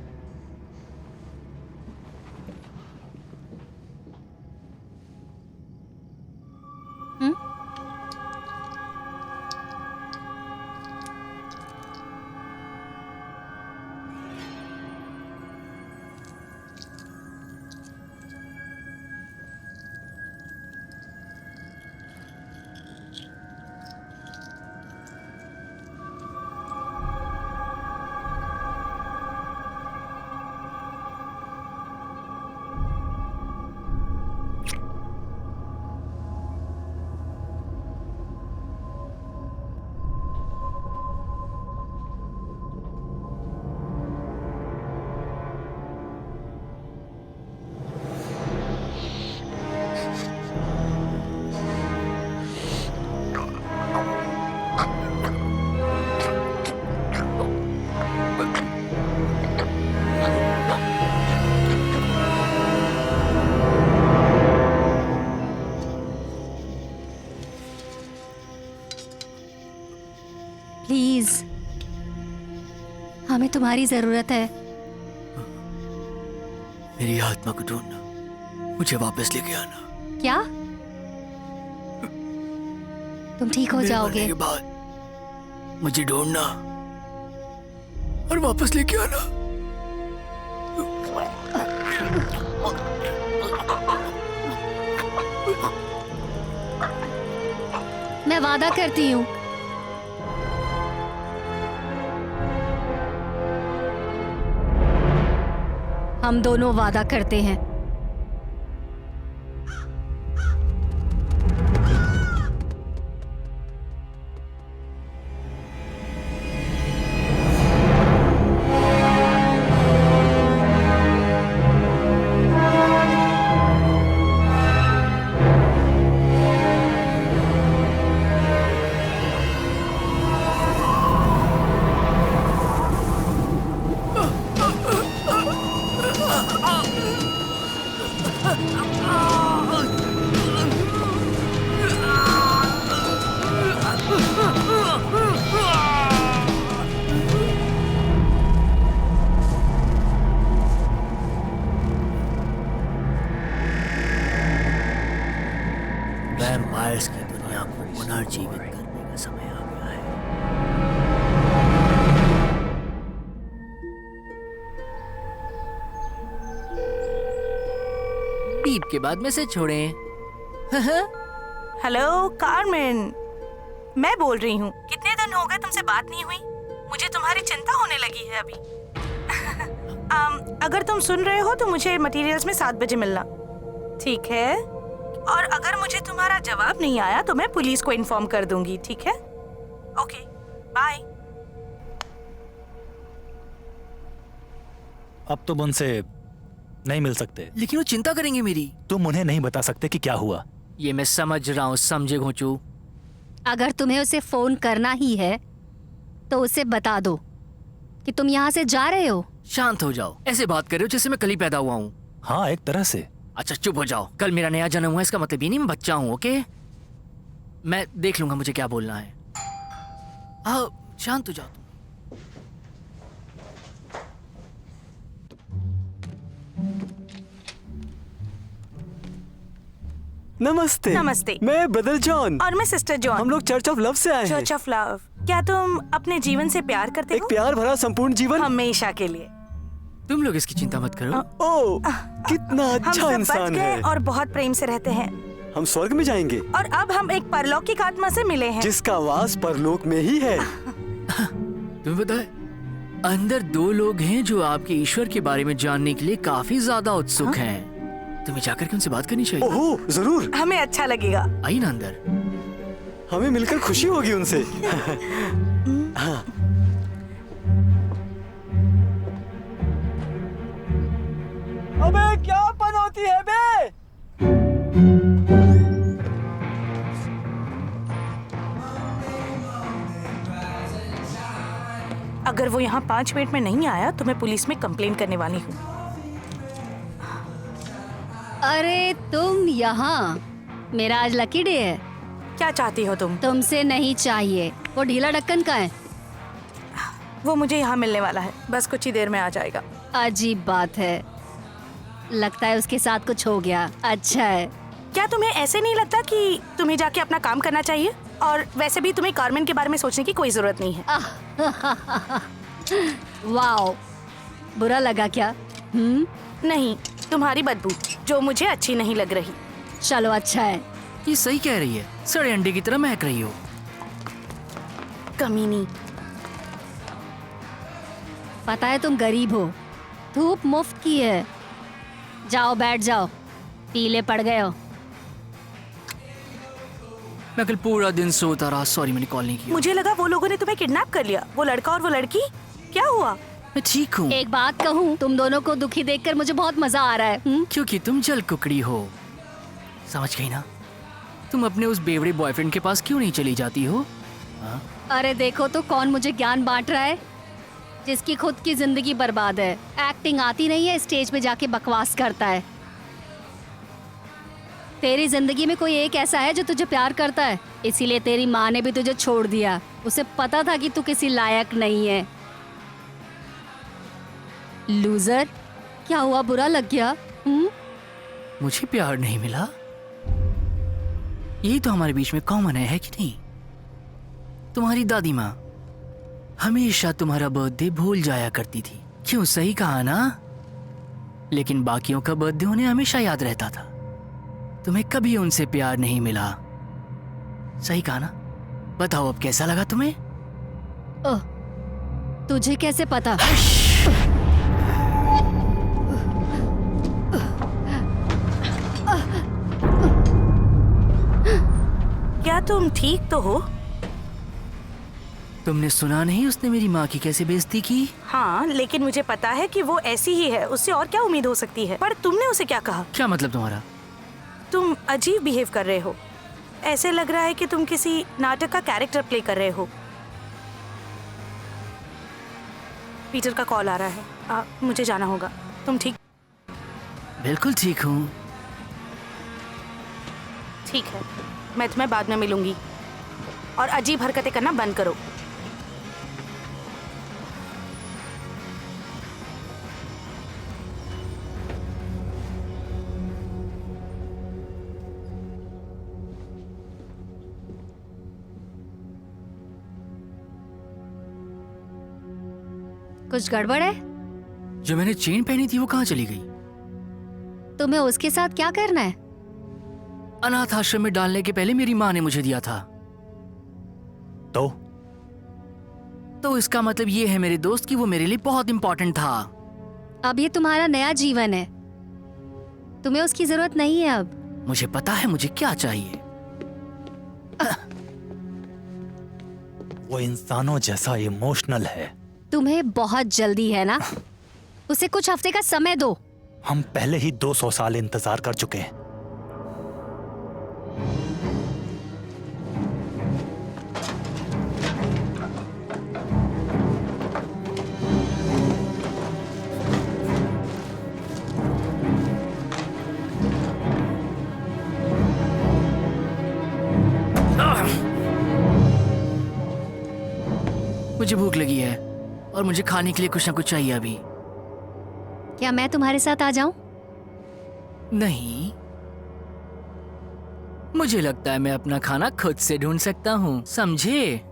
हमें तुम्हारी जरूरत है। मेरी आत्मा को ढूंढना, मुझे वापस लेके आना। क्या? तुम ठीक हो मेरे जाओगे? मरने के बाद मुझे ढूंढना और वापस लेके आना। मैं वादा करती हूँ। हम दोनों वादा करते हैं। वैम्पायर्स की दुनिया को पुनर्जीवित करने का समय आ गया है। बीप के बाद में से छोड़ें। हेलो कार्मेन, मैं बोल रही हूँ। कितने दिन हो गए तुमसे बात नहीं हुई? मुझे तुम्हारी चिंता होने लगी है अभी। अगर तुम सुन रहे हो तो मुझे मटेरियल्स में 7 बजे मिलना, ठीक है? और अगर मुझे तुम्हारा जवाब नहीं आया तो मैं पुलिस को इन्फॉर्म कर दूंगी, ठीक है? Okay, bye. अब तुम उनसे नहीं मिल सकते। लेकिन वो चिंता करेंगे मेरी। तुम उन्हें नहीं बता सकते कि क्या हुआ। ये मैं समझ रहा हूँ, समझे घोंचू। अगर तुम्हें उसे फोन करना ही है तो उसे बता दो कि तुम यहाँ से जा रहे हो। शांत हो जाओ, ऐसे बात कर रहे हो जैसे मैं कल ही पैदा हुआ हूँ। हाँ, एक तरह से। अच्छा चुप हो जाओ, कल मेरा नया जन्म हुआ, इसका मतलब ये नहीं मैं बच्चा हूँ। ओके, मैं देख लूंगा मुझे क्या बोलना है। हाँ, शांत हो जाओ तुम। नमस्ते। नमस्ते। मैं ब्रदर जॉन और मैं सिस्टर जॉन। हम लोग चर्च ऑफ लव से आए हैं। Church of love. क्या तुम अपने जीवन से प्यार करते एक हो? प्यार भरा संपूर्ण जीवन। हमेशा के लिए। तुम लोग इसकी चिंता मत करो। ओ, कितना हम अच्छा सब बच इंसान गए है। और बहुत प्रेम से रहते हैं। हम स्वर्ग में जाएंगे और अब हम एक परलौकिक आत्मा से मिले हैं। जिसका वास परलोक में ही है। तुम्हें पता है, अंदर 2 लोग हैं जो आपके ईश्वर के बारे में जानने के लिए काफी ज्यादा उत्सुक हैं। तुम्हें जाकर के उनसे बात करनी चाहिए। ओहो, जरूर। हमें अच्छा लगेगा। आई ना अंदर। हमें मिलकर खुशी होगी उनसे। हाँ। अबे क्या पनौती है बे? अगर वो यहाँ 5 मिनट में नहीं आया तो मैं पुलिस में कंप्लेन करने वाली हूँ। अरे तुम यहाँ? मेरा आज लकी डे है। क्या चाहती हो तुम? तुमसे नहीं चाहिए। वो ढीला ढक्कन का है। वो मुझे यहाँ मिलने वाला है, बस कुछ ही देर में आ जाएगा। अजीब बात है, लगता है उसके साथ कुछ हो गया। अच्छा है। क्या तुम्हें ऐसे नहीं लगता कि तुम्हें जाके अपना काम करना चाहिए? और वैसे भी तुम्हें कार्मेन के बारे में सोचने की कोई जरूरत नहीं है। वाओ, बुरा लगा क्या? नहीं, तुम्हारी बदबू जो मुझे अच्छी नहीं लग रही। चलो अच्छा है। ये सही कह रही है, सड़े अंडे की तरह महक रही हो। कमीनी। पता है तुम गरीब हो, धूप मुफ्त की है। जाओ बैठ जाओ, पीले पड़ गए हो। मैं कल पूरा दिन सोता रहा। सॉरी, मैंने कॉल नहीं किया। मुझे लगा वो लोगों ने तुम्हें किडनैप कर लिया। वो लड़का और वो लड़की, क्या हुआ? मैं ठीक हूँ। एक बात कहूँ, तुम दोनों को दुखी देखकर मुझे बहुत मजा आ रहा है। क्योंकि तुम जल कुकड़ी हो, समझ गई ना? तुम अपने उस बेवड़े बॉयफ्रेंड के पास क्यों नहीं चली जाती हो? हाँ? अरे देखो तो कौन मुझे ज्ञान बांट रहा है, जिसकी खुद की जिंदगी बर्बाद है। एक्टिंग आती नहीं है, स्टेज पे जाके बकवास करता है। तेरी जिंदगी में कोई एक ऐसा है जो तुझे प्यार करता है, इसीलिए तेरी माँ ने भी तुझे छोड़ दिया। उसे पता था कि तू किसी लायक नहीं है। लूजर, क्या हुआ, बुरा लग गया? मुझे प्यार नहीं मिला? यही तो हमारे बीच में कॉमन है कि नहीं? तुम्हारी दादी माँ हमेशा तुम्हारा बर्थडे भूल जाया करती थी। क्यों, सही कहा ना? लेकिन बाकियों का बर्थडे उन्हें हमेशा याद रहता था। तुम्हें कभी उनसे प्यार नहीं मिला। सही कहा ना? बताओ अब कैसा लगा तुम्हें? ओह, तुझे कैसे पता? क्या तुम ठीक तो हो? तुमने सुना नहीं उसने मेरी माँ की कैसे बेइज्जती की? हाँ, लेकिन मुझे पता है कि वो ऐसी ही है, उससे और क्या उम्मीद हो सकती है। पर तुमने उसे क्या कहा? क्या मतलब तुम्हारा? तुम अजीब बिहेव कर रहे हो। ऐसे लग रहा है कि तुम किसी नाटक का कैरेक्टर प्ले कर रहे हो। पीटर का कॉल आ रहा है, मुझे जाना होगा। तुम ठीक? बिल्कुल ठीक हूँ। ठीक है, मैं तुम्हें बाद में मिलूंगी। और अजीब हरकतें करना बंद करो। कुछ गड़बड़ है? जो मैंने चेन पहनी थी वो कहाँ चली गई? तुम्हें उसके साथ क्या करना है? अनाथ आश्रम में डालने के पहले मेरी माँ ने मुझे दिया था। तो इसका मतलब ये है मेरे दोस्त कि वो मेरे लिए बहुत इंपॉर्टेंट था। अब ये तुम्हारा नया जीवन है, तुम्हें उसकी जरूरत नहीं है अब। मुझे पता है मुझे क्या चाहिए। वो इंसानों जैसा इमोशनल है। तुम्हें बहुत जल्दी है ना? उसे कुछ हफ्ते का समय दो। हम पहले ही 200 साल इंतजार कर चुके हैं। मुझे भूख लगी है और मुझे खाने के लिए कुछ ना कुछ चाहिए अभी। क्या मैं तुम्हारे साथ आ जाऊं? नहीं, मुझे लगता है मैं अपना खाना खुद से ढूंढ सकता हूँ, समझे?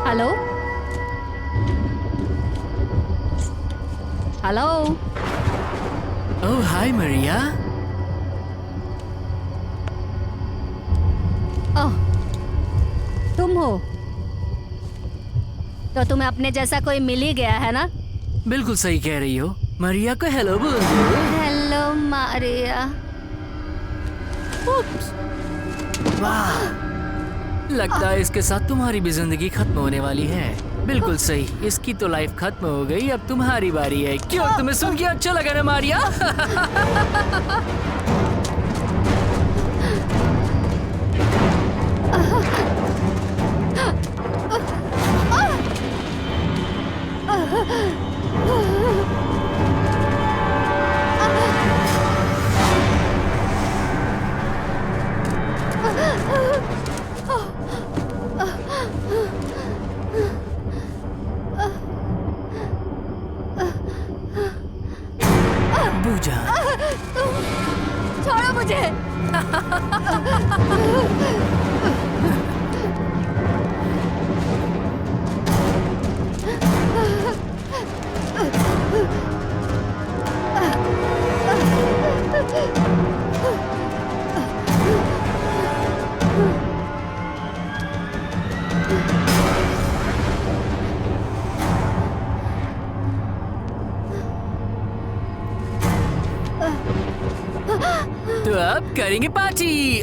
Hello hello. ओह हाय मरिया। ओह, तुम हो? तो तुम्हें अपने जैसा कोई मिल ही गया है ना? बिल्कुल सही कह रही हो। मरिया को हेलो बोल दो। हेलो मारिया। वाह, लगता है इसके साथ तुम्हारी भी जिंदगी खत्म होने वाली है। बिल्कुल सही, इसकी तो लाइफ खत्म हो गई, अब तुम्हारी बारी है। क्यों, तुम्हें सुन के अच्छा लगा ना मारिया? बूजा, छोड़ो मुझे। तो अब करेंगे पार्टी।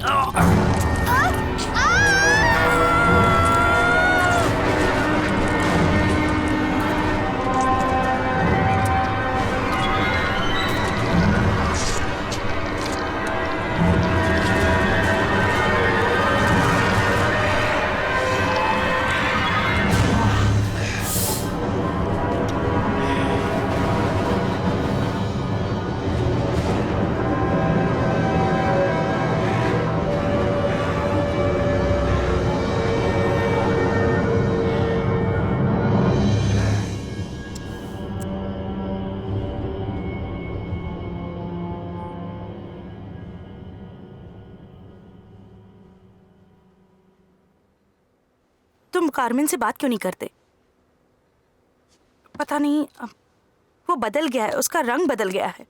तुम कारमेन से बात क्यों नहीं करते? पता नहीं, वो बदल गया है, उसका रंग बदल गया है।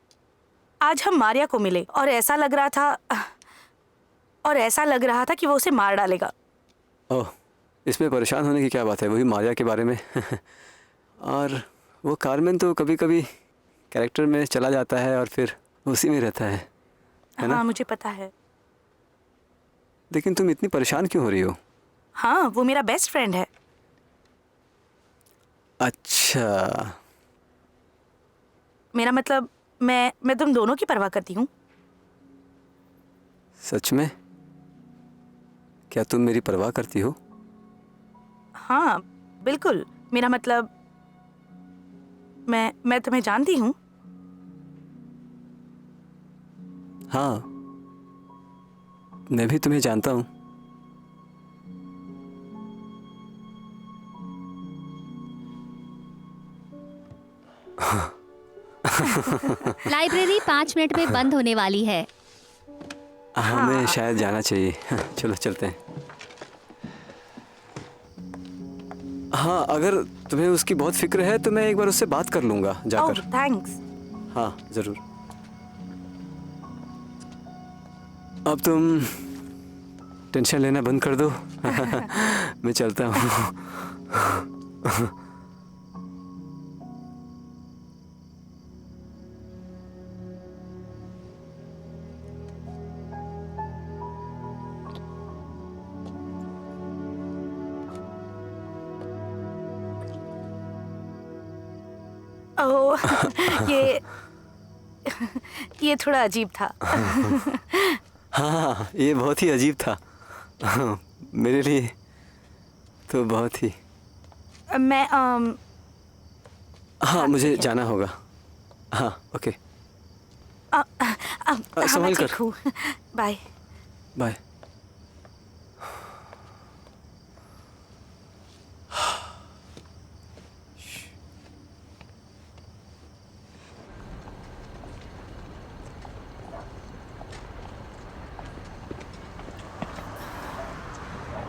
आज हम मारिया को मिले और ऐसा लग रहा था कि वो उसे मार डालेगा। ओह, इसमें परेशान होने की क्या बात है, वही मारिया के बारे में। और वो कारमेन तो कभी कभी कैरेक्टर में चला जाता है और फिर उसी में रहता है ना? हाँ, मुझे पता है। लेकिन तुम इतनी परेशान क्यों हो रही हो? हाँ, वो मेरा बेस्ट फ्रेंड है। अच्छा, मेरा मतलब मैं तुम दोनों की परवाह करती हूँ। सच में? क्या तुम मेरी परवाह करती हो? हाँ बिल्कुल, मेरा मतलब मैं तुम्हें जानती हूँ। हाँ, मैं भी तुम्हें जानता हूँ। लाइब्रेरी 5 मिनट में बंद होने वाली है। हमें शायद जाना चाहिए। चलो चलते हैं। हाँ, अगर तुम्हें उसकी बहुत फिक्र है तो मैं एक बार उससे बात कर लूंगा जाकर। ओह, थैंक्स। हाँ जरूर। अब तुम टेंशन लेना बंद कर दो। मैं चलता हूँ। ओह, ये थोड़ा अजीब था। हाँ, ये बहुत ही अजीब था। मेरे लिए तो बहुत ही। मैं हाँ, मुझे जाना होगा। हाँ, ओके। हाँ, संभल मैं कर। ठीक हूँ। बाय। बाय।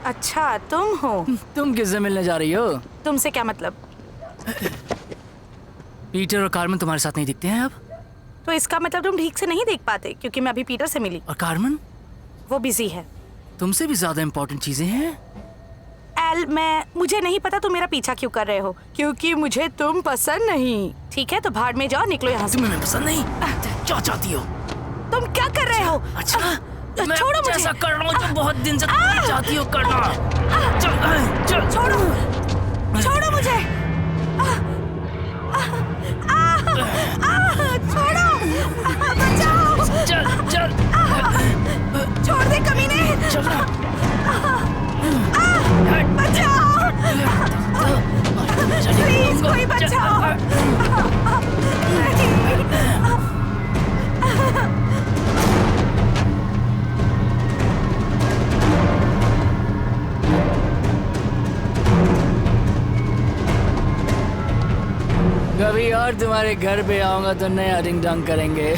अच्छा, तुम हो? तुम किससे मिलने जा रही हो? तुमसे क्या मतलब? पीटर और कार्मेन तुम्हारे साथ नहीं दिखते हैं अब? तो इसका मतलब तुम ठीक से नहीं देख पाते क्योंकि मैं अभी पीटर से मिली। और कार्मेन? वो बिजी है। तुमसे भी ज्यादा इम्पोर्टेंट चीजें हैं। एल, मुझे नहीं पता तुम मेरा पीछा क्यों कर रहे हो, क्योंकि मुझे तुम पसंद नहीं। ठीक है, तो भाड़ में जाओ, निकलो यहाँ से। तुम्हें मैं पसंद नहीं? क्या चाहती हो? तुम क्या कर रहे हो? अच्छा, मैं छोड़ो मुझे। जैसा कर रहा हूँ जो बहुत दिन से तुम चाहती हो करना। चल, छोड़ो, छोड़ो मुझे। छोड़ो, बचाओ। चल। छोड़ दे कमीने। चल। बचाओ, प्लीज कोई बचाओ। कभी और तुम्हारे घर पे आऊंगा तो नया रिंग डंग करेंगे।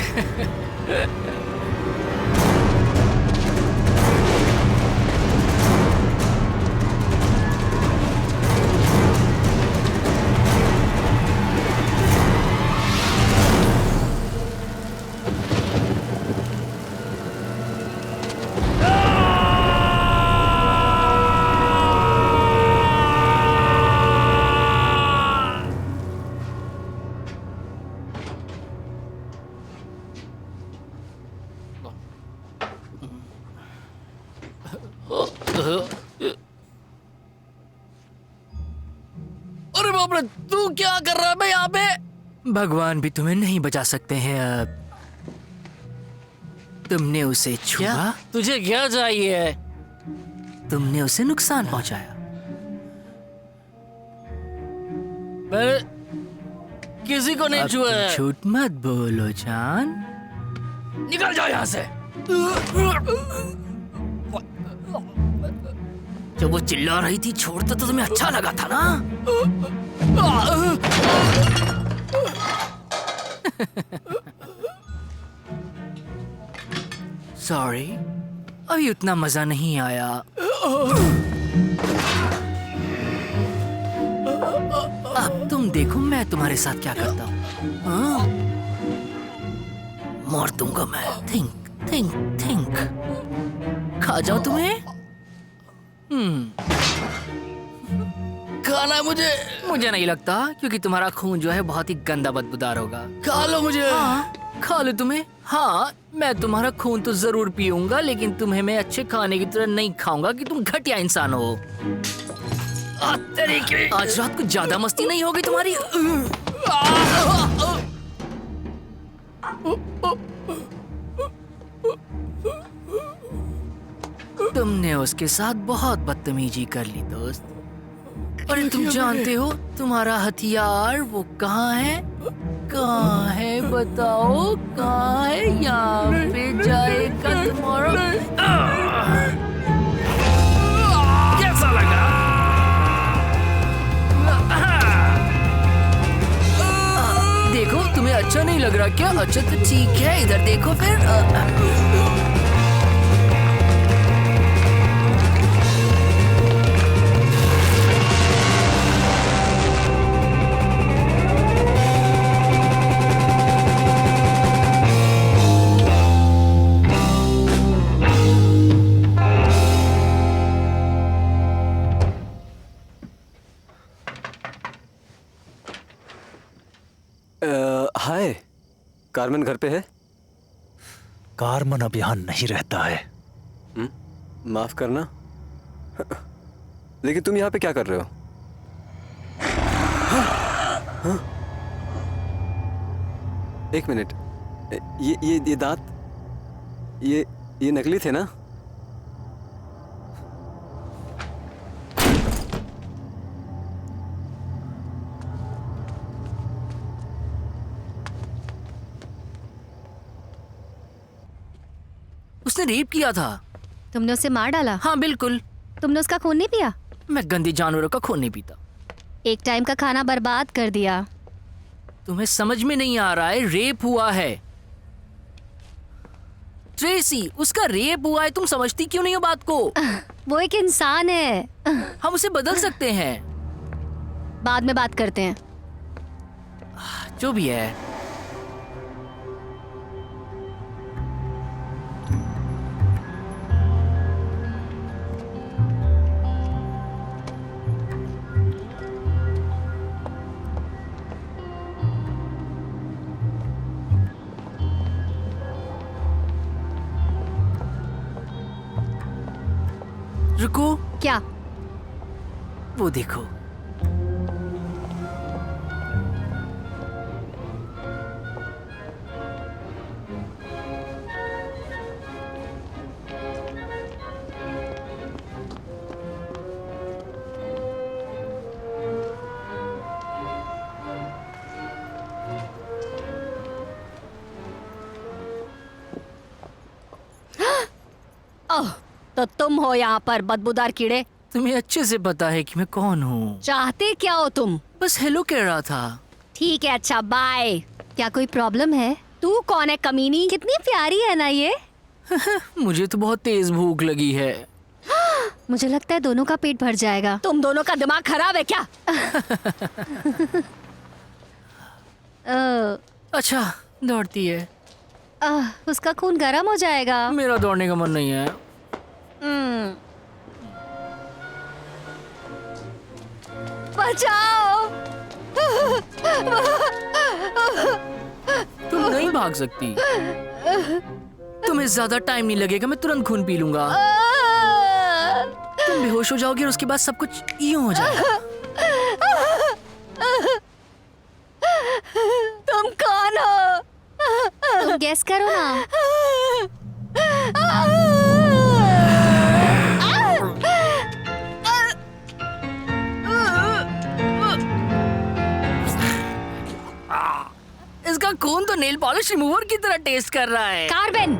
पर तू क्या कर रहा है बे यहाँ पे? भगवान भी तुम्हें नहीं बचा सकते हैं अब। तुमने उसे छुआ? तुझे क्या चाहिए? तुमने उसे नुकसान पहुंचाया। मैं किसी को नहीं छुआ है। झूठ मत बोलो जान। निकल जाओ यहाँ से। जब वो चिल्ला रही थी छोड़ता तो तुम्हें अच्छा लगा था ना? सॉरी, अभी उतना मजा नहीं आया। अब तुम देखो मैं तुम्हारे साथ क्या करता हूँ। मार दूंगा मैं। Think think think. खा जाओ तुम्हें। खाना मुझे नहीं लगता, क्योंकि तुम्हारा खून जो है बहुत ही गंदा बदबूदार होगा। खा लो मुझे। खा लो तुम्हें। हाँ, मैं तुम्हारा खून तो जरूर पीऊंगा, लेकिन तुम्हें मैं अच्छे खाने की तरह नहीं खाऊंगा कि तुम घटिया इंसान हो। आज रात को ज्यादा मस्ती नहीं होगी तुम्हारी। तुमने उसके साथ बहुत बदतमीजी कर ली दोस्त। अरे तुम जानते हो तुम्हारा हथियार वो कहाँ है? कहाँ है बताओ, कहाँ है? यहाँ पे जाएगा तुम्हारा। कैसा लगा? देखो तुम्हें अच्छा नहीं लग रहा क्या? अच्छा तो ठीक है, इधर देखो फिर। हाय, कारमेन घर पे है? कारमन अब यहाँ नहीं रहता है। माफ करना, लेकिन तुम यहाँ पे क्या कर रहे हो? हाँ? एक मिनट, ये दांत ये नकली थे ना? उसने रेप किया था। तुमने उसे मार डाला? हाँ बिल्कुल। तुमने उसका खून नहीं पिया? मैं गंदे जानवरों का खून नहीं पीता। एक टाइम का खाना बर्बाद कर दिया। तुम्हें समझ में नहीं आ रहा है, रेप हुआ है ट्रेसी, उसका रेप हुआ है। तुम समझती क्यों नहीं हो बात को? वो एक इंसान है। हम उसे बदल सकते हैं। बाद में बात करते हैं। जो भी है। रुको। क्या? वो देखो। ओह, तो तुम हो यहाँ पर बदबूदार कीड़े। तुम्हें अच्छे से पता है कि मैं कौन हूँ। चाहते क्या हो तुम? बस हेलो कह रहा था। ठीक है, अच्छा बाय। क्या कोई प्रॉब्लम है? तू कौन है कमीनी? कितनी प्यारी है ना ये। मुझे तो बहुत तेज भूख लगी है। मुझे लगता है दोनों का पेट भर जाएगा। तुम दोनों का दिमाग खराब है क्या? अच्छा, दौड़ती है। उसका खून गर्म हो जाएगा। मेरा दौड़ने का मन नहीं है। बचाओ। तुम नहीं भाग सकती। तुम्हें ज्यादा टाइम नहीं लगेगा, मैं तुरंत खून पी लूंगा। तुम बेहोश हो जाओगे और उसके बाद सब कुछ यूं हो जाएगा। तो गेस करो ना। इसका खून तो नेल पॉलिश रिमूवर की तरह टेस्ट कर रहा है। कार्बन,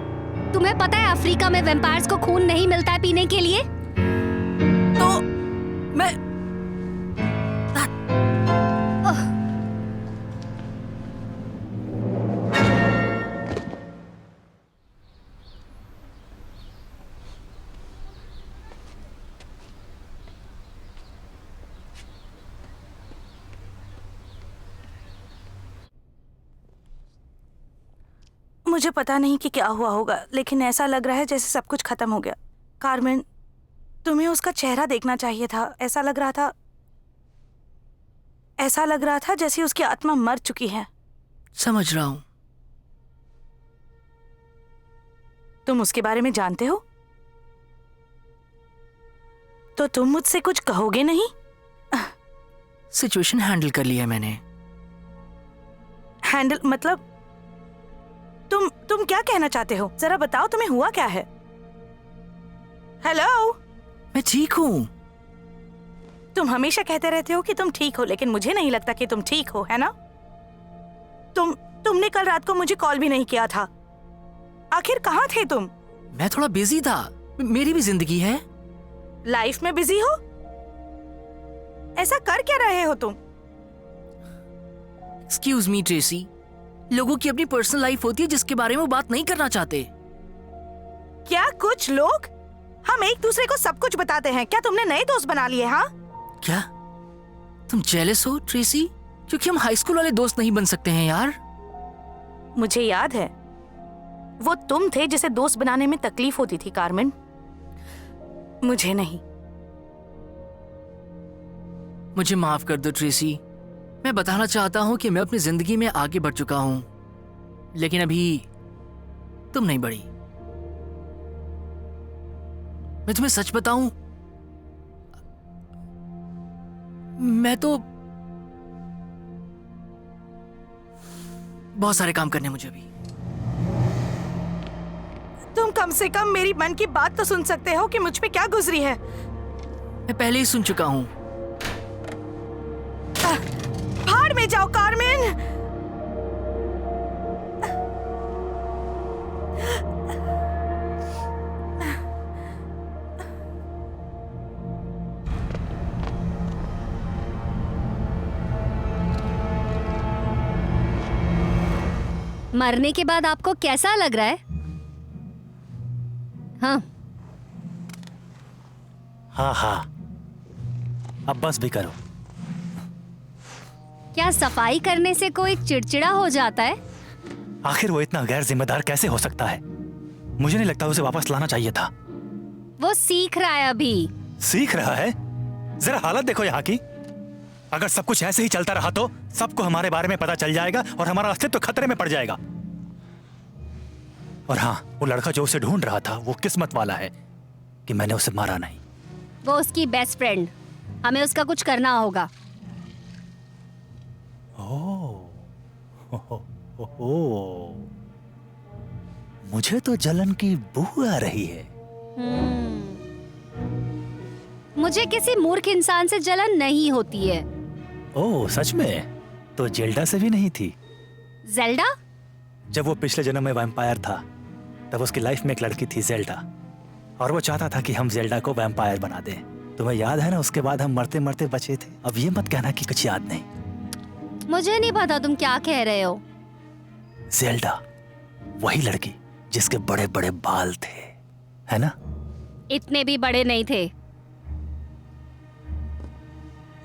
तुम्हें पता है अफ्रीका में वेम्पायर्स को खून नहीं मिलता है पीने के लिए? तो मैं मुझे पता नहीं कि क्या हुआ होगा, लेकिन ऐसा लग रहा है जैसे सब कुछ खत्म हो गया। कार्मेन, तुम्हें उसका चेहरा देखना चाहिए था। ऐसा लग रहा था जैसे उसकी आत्मा मर चुकी है। समझ रहा हूँ। तुम उसके बारे में जानते हो? तो तुम मुझसे कुछ कहोगे नहीं? सिचुएशन हैंडल कर लिया मैंने। हैंडल मतलब? तुम क्या कहना चाहते हो? जरा बताओ, तुम्हें हुआ क्या है? हेलो? मैं ठीक हूँ। तुम हमेशा कहते रहते हो कि तुम ठीक हो, लेकिन मुझे नहीं लगता कि तुम ठीक हो, है ना? तुमने कल रात को मुझे कॉल भी नहीं किया था। आखिर कहाँ थे तुम? मैं थोड़ा बिजी था। मेरी भी जिंदगी है। लाइफ में बिजी हो? ऐसा कर क्या रहे हो तुम? एक्सक्यूज मी ट्रेसी, लोगों की अपनी पर्सनल लाइफ होती है जिसके बारे में वो बात नहीं करना चाहते। क्या कुछ लोग? हम एक दूसरे को सब कुछ बताते हैं। क्या तुमने नए दोस्त बना लिए? हाँ, क्या तुम जेलस हो ट्रेसी? क्योंकि हम हाई स्कूल वाले दोस्त नहीं बन सकते हैं यार। मुझे याद है, वो तुम थे जिसे दोस्त बनाने में तकलीफ होती थी कार्मेन, मुझे नहीं। मुझे माफ कर दो ट्रेसी। मैं बताना चाहता हूं कि मैं अपनी जिंदगी में आगे बढ़ चुका हूं, लेकिन अभी तुम नहीं बढ़ी। मैं तुम्हें सच बताऊं, मैं तो बहुत सारे काम करने मुझे अभी। तुम कम से कम मेरी मन की बात तो सुन सकते हो कि मुझ पे क्या गुजरी है। मैं पहले ही सुन चुका हूं। भाड़ में जाओ कार्मेन। मरने के बाद आपको कैसा लग रहा है? हाँ हाँ, अब बस भी करो। क्या सफाई करने से कोई चिड़चिड़ा हो जाता है? आखिर वो इतना गैर जिम्मेदार कैसे हो सकता है? मुझे नहीं लगता उसे वापस लाना चाहिए था। वो सीख रहा है अभी। सीख रहा है? जरा हालत देखो यहाँ की। अगर सब कुछ ऐसे ही चलता रहा तो सबको हमारे बारे में पता चल जाएगा और हमारा अस्तित्व खतरे में पड़ जाएगा। और हाँ, वो लड़का जो उसे ढूंढ रहा था, वो किस्मत वाला है कि मैंने उसे मारा नहीं। वो उसकी बेस्ट फ्रेंड, हमें उसका कुछ करना होगा। ओह, मुझे तो जलन की बू आ रही है। मुझे किसी मूर्ख इंसान से जलन नहीं होती है। ओह, सच में? तो जेल्डा से भी नहीं थी? जेल्डा? जब वो पिछले जन्म में वैम्पायर था, तब उसकी लाइफ में एक लड़की थी जेल्डा, और वो चाहता था कि हम जेल्डा को वैम्पायर बना दें। तुम्हें याद है ना, उसके बाद हम मरते मरते बचे थे। अब ये मत कहना कि कुछ याद नहीं। मुझे नहीं पता तुम क्या कह रहे हो। जेल्डा, वही लड़की जिसके बड़े बड़े बाल थे, है ना? इतने भी बड़े नहीं थे।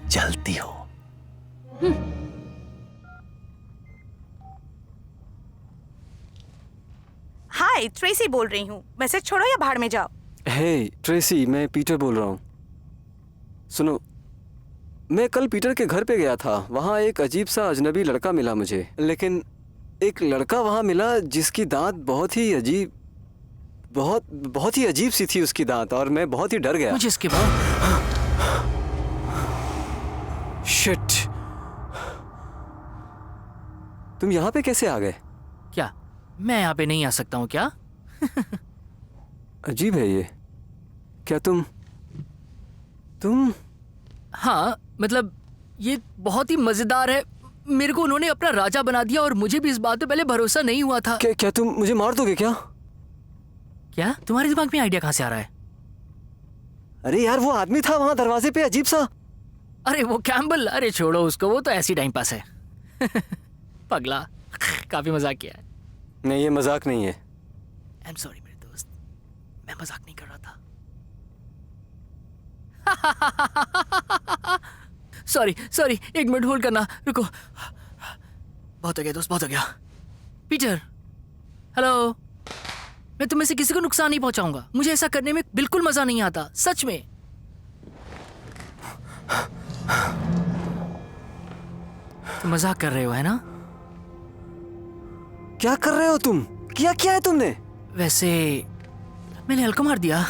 जलती हो। हाय, ट्रेसी बोल रही हूँ। मैसेज छोड़ो या भाड़ में जाओ। हे ट्रेसी, मैं पीटर बोल रहा हूँ। सुनो, मैं कल पीटर के घर पे गया था। वहाँ एक अजीब सा अजनबी लड़का मिला मुझे, लेकिन एक लड़का वहाँ मिला जिसकी दांत बहुत ही अजीब सी थी उसकी दांत, और मैं बहुत ही डर गया। मुझे इसके बाद शिट, तुम यहाँ पे कैसे आ गए? क्या मैं यहाँ पे नहीं आ सकता हूँ क्या? अजीब है ये। क्या तुम हाँ मतलब ये बहुत ही मजेदार है। मेरे को उन्होंने अपना राजा बना दिया और मुझे भी इस बात पे पहले भरोसा नहीं हुआ था। क्या तुम मुझे मार दोगे क्या? क्या तुम्हारे दिमाग में आइडिया कहाँ से आ रहा है? अरे यार वो आदमी था वहां दरवाजे पे, अजीब सा। अरे वो कैम्बल, अरे छोड़ो उसको, वो तो ऐसी टाइम पास है। पगला, काफी मजाक किया है। नहीं ये मजाक नहीं है। आई एम सॉरी मेरे दोस्त, मैं मजाक नहीं कर रहा था। सॉरी, एक मिनट होल्ड करना, रुको। बहुत हो गया दोस्त, बहुत हो गया। Peter, hello. मैं तुम्हें से किसी को नुकसान नहीं पहुंचाऊंगा। मुझे ऐसा करने में बिल्कुल मजा नहीं आता, सच में। तुम मजाक कर रहे हो है ना? क्या कर रहे हो तुम? क्या है तुमने? वैसे मैंने हल्का मार दिया।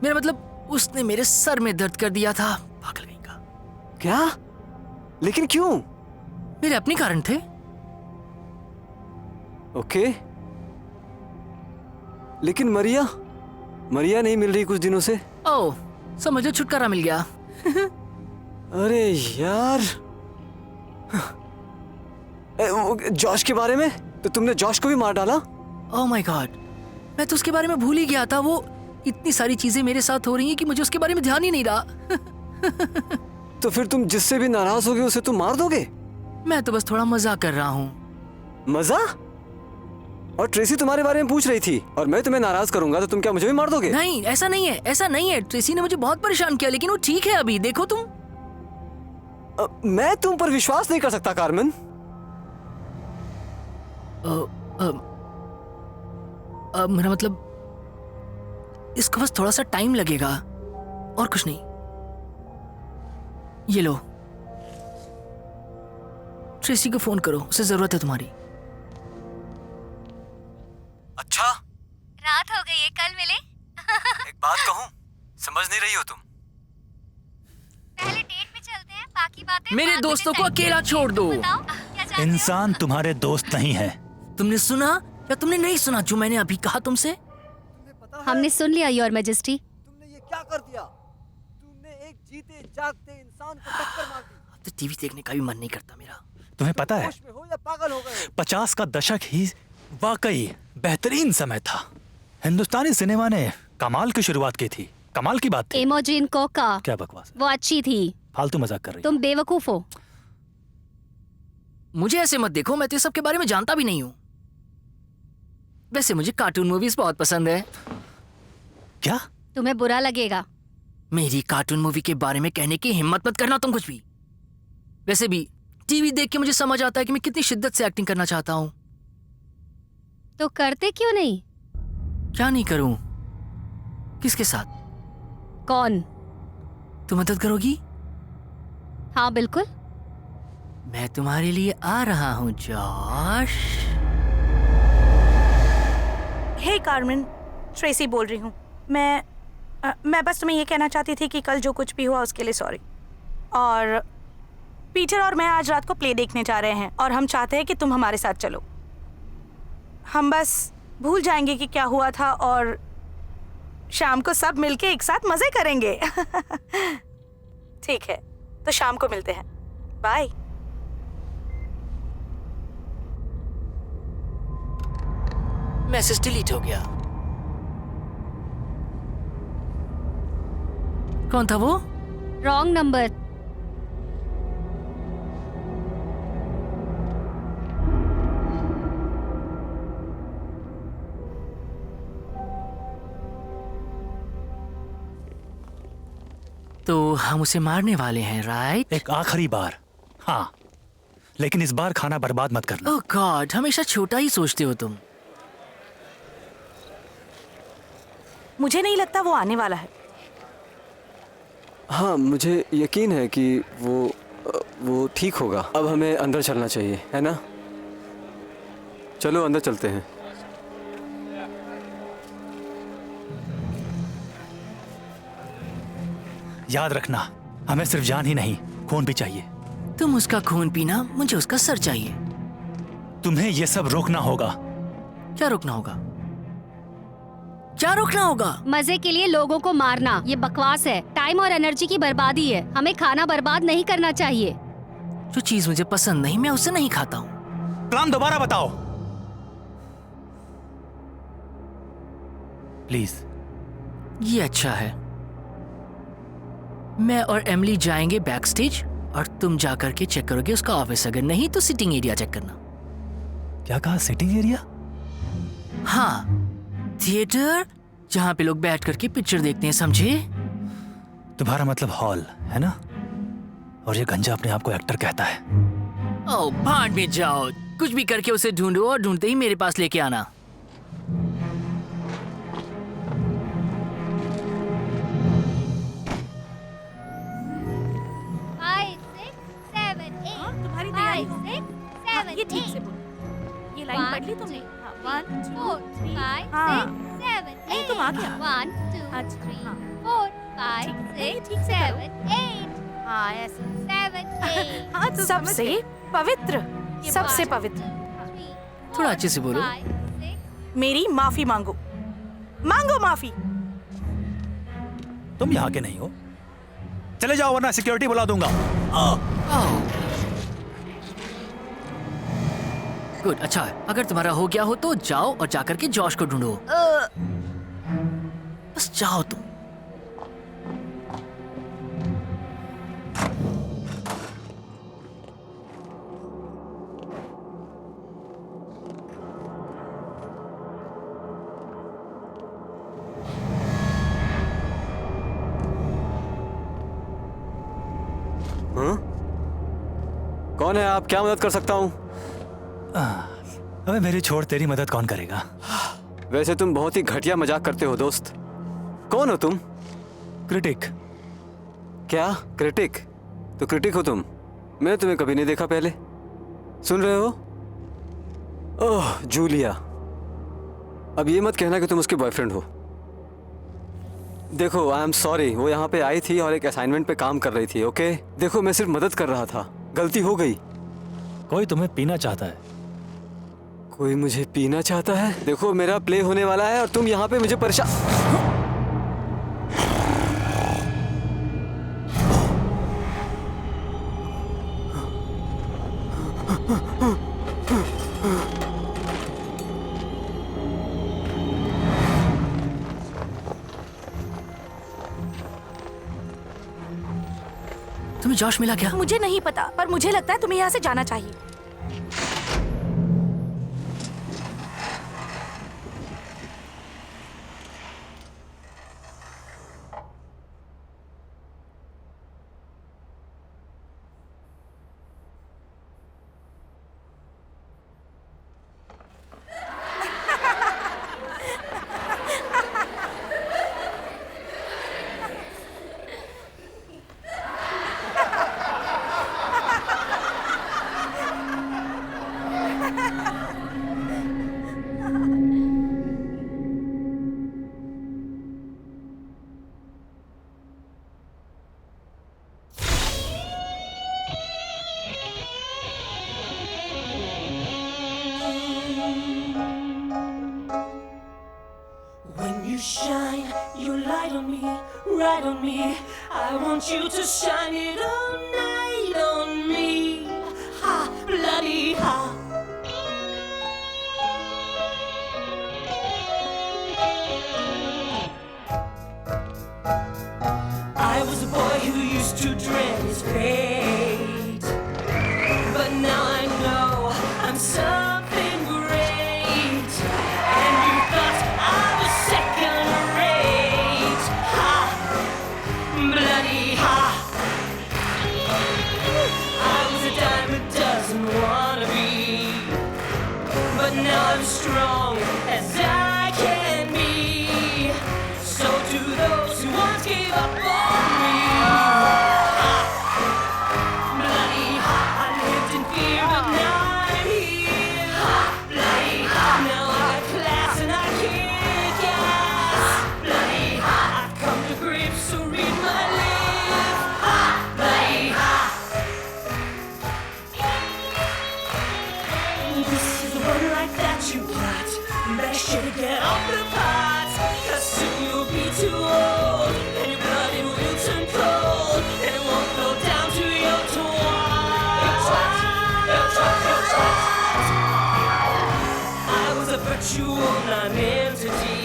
मेरा मतलब उसने मेरे सर में दर्द कर दिया था। पागल कहीं का। क्या? लेकिन क्यों? मेरे अपने कारण थे। ओके, लेकिन मरिया नहीं मिल रही कुछ दिनों से। ओह, समझो छुटकारा मिल गया। अरे यार, जॉश के बारे में? तो तुमने जॉश को भी मार डाला? ओह माय गॉड, मैं तो उसके बारे में भूल ही गया था। वो इतनी सारी चीजें मेरे साथ हो रही हैं कि मुझे उसके बारे में ध्यान ही नहीं रहा। तो फिर तुम जिससे भी नाराज होगे उसे तुम मार दोगे? मैं तो बस थोड़ा मजाक कर रहा हूँ। मजा? और ट्रेसी तुम्हारे बारे में पूछ रही थी और मैं तुम्हें नाराज करूंगा तो तुम क्या मुझे भी मार दोगे? नहीं, ऐसा नहीं है। ट्रेसी ने मुझे बहुत परेशान किया, लेकिन वो ठीक है अभी। देखो तुम। मैं तुम पर विश्वास नहीं कर सकता कार्मेन। मेरा मतलब इसको बस थोड़ा सा टाइम लगेगा और कुछ नहीं। ये लो, ट्रेसी को फोन करो, उसे जरूरत है तुम्हारी। अच्छा, रात हो गई है, कल मिले। एक बात कहूँ, समझ नहीं रही हो तुम। पहले डेट पे चलते हैं, बाकी बातें मेरे बाद में दोस्तों को decide अकेला करेंगे। छोड़ दो। बताओ, क्या चाहते हो? इंसान तुम्हारे दोस्त नहीं है। तुमने सुना या तुमने नहीं सुना जो मैंने अभी कहा तुमसे? हमने सुन लिया योर मैजेस्टी। तुमने ये क्या कर दिया? तुमने एक जीते जागते इंसान को टक्कर मार दी। अब तो टीवी देखने का भी मन नहीं करता मेरा। तुम्हें पता है, होश में हो या पागल हो गए? 50 का दशक ही वाकई बेहतरीन समय था। हिंदुस्तानी सिनेमा ने कमाल की शुरुआत की थी। कमाल की बात थी। इमोजिन कोका, क्या बकवास, वो अच्छी थी। फालतू मजाक कर रही। तुम बेवकूफ हो। मुझे ऐसे मत देखो, मैं तो इस सब के बारे में जानता भी नहीं हूँ। वैसे मुझे कार्टून मूवीज बहुत पसंद है। क्या? तुम्हें बुरा लगेगा। मेरी कार्टून मूवी के बारे में कहने की हिम्मत मत करना तुम कुछ भी। वैसे भी टीवी देख के मुझे समझ आता है कि मैं कितनी शिद्दत से एक्टिंग करना चाहता हूँ। तो करते क्यों नहीं? क्या नहीं करूँ? किसके साथ? कौन? तू मदद करोगी? हाँ बिल्कुल। मैं तुम्हारे लिए आ रहा हूँ जॉश। हे कार्मेन, ट्रेसी बोल रही हूँ। मैं बस तुम्हें ये कहना चाहती थी कि कल जो कुछ भी हुआ उसके लिए सॉरी। और पीटर और मैं आज रात को प्ले देखने जा रहे हैं और हम चाहते हैं कि तुम हमारे साथ चलो। हम बस भूल जाएंगे कि क्या हुआ था और शाम को सब मिलके एक साथ मजे करेंगे। ठीक है, तो शाम को मिलते हैं। बाय। मैसेज डिलीट हो गया। कौन था वो? Wrong number. तो हम उसे मारने वाले हैं, राइट? एक आखिरी बार, हाँ, लेकिन इस बार खाना बर्बाद मत करना। ओह गॉड, हमेशा छोटा ही सोचते हो तुम। मुझे नहीं लगता वो आने वाला है। हाँ, मुझे यकीन है कि वो ठीक होगा। अब हमें अंदर चलना चाहिए, है ना? चलो अंदर चलते हैं। याद रखना, हमें सिर्फ जान ही नहीं, खून भी चाहिए। तुम उसका खून पीना, मुझे उसका सर चाहिए। तुम्हें ये सब रोकना होगा। क्या रोकना होगा? क्या रोकना होगा? मजे के लिए लोगों को मारना ये बकवास है, टाइम और एनर्जी की बर्बादी है। हमें खाना बर्बाद नहीं करना चाहिए। जो चीज मुझे पसंद नहीं मैं उसे नहीं खाता हूँ। प्लान दोबारा बताओ प्लीज। ये अच्छा है। मैं और एमिली जाएंगे बैक स्टेज और तुम जाकर के चेक करोगे उसका ऑफिस। अगर नहीं तो सिटिंग एरिया चेक करना। क्या कहा? Sitting area? हाँ, थिएटर जहाँ पे लोग बैठ करके पिक्चर देखते हैं, समझे? तुम्हारा मतलब हॉल है ना? और ये गंजा अपने आप को एक्टर कहता है। ओ भाड़ में जाओ, कुछ भी करके उसे ढूंढो और ढूंढते ही मेरे पास लेके आना। तुम्हारी तैयारी हो गई? हाँ, ये ठीक से बोलो। ये लाइन पढ़ ली तुमने? हाँ, 1 2 3 हाँ। नहीं, तुम आ गया। अच्छा, हाँ। ठीक से करो। हाँ, ऐसे। हाँ, तो सबसे पवित्र, सबसे पवित्र। थोड़ा अच्छे से बोलो। मेरी माफी मांगो, मांगो माफी। तुम यहाँ के नहीं हो, चले जाओ वरना सिक्योरिटी बुला दूंगा। गुड, अच्छा है। अगर तुम्हारा हो गया हो तो जाओ और जाकर के जॉश को ढूंढो। बस जाओ तुम। हाँ? कौन है आप? क्या मदद कर सकता हूँ? अबे मेरी छोड़, तेरी मदद कौन करेगा? वैसे तुम बहुत ही घटिया मजाक करते हो दोस्त। कौन हो तुम? क्रिटिक। क्या क्रिटिक? तो क्रिटिक हो तुम? मैंने तुम्हें कभी नहीं देखा पहले। सुन रहे हो? ओह जूलिया, अब ये मत कहना कि तुम उसके बॉयफ्रेंड हो। देखो आई एम सॉरी, वो यहाँ पे आई थी और एक असाइनमेंट पे काम कर रही थी। ओके देखो, मैं सिर्फ मदद कर रहा था, गलती हो गई। कोई तुम्हें पीना चाहता है। कोई मुझे पीना चाहता है? देखो मेरा प्ले होने वाला है और तुम यहाँ पे मुझे परेशान। तुम्हें जॉश मिला क्या? मुझे नहीं पता, पर मुझे लगता है तुम्हें यहाँ से जाना चाहिए। When you shine your light on me, right on me. I want you to shine it all night on me. Ha, bloody ha. I was a boy who used to dread his fate, but now I know I'm something great. And you thought I was second rate. Ha, bloody ha. I was a dime a dozen wannabe, but now I'm strong as I can be. So do those who once gave up on me. Ha, bloody ha. I lived in fear, but now I'm here. Ha, bloody ha. Now I got class and I kick ass. Bloody ha. I've come to grips, so read my lips. Ha, bloody ha. This is the one like that you got. Best you to get off the pot, 'cause soon you'll be too old, and your blood it will turn cold, and it won't go down to your twat. I was a virtual non-entity,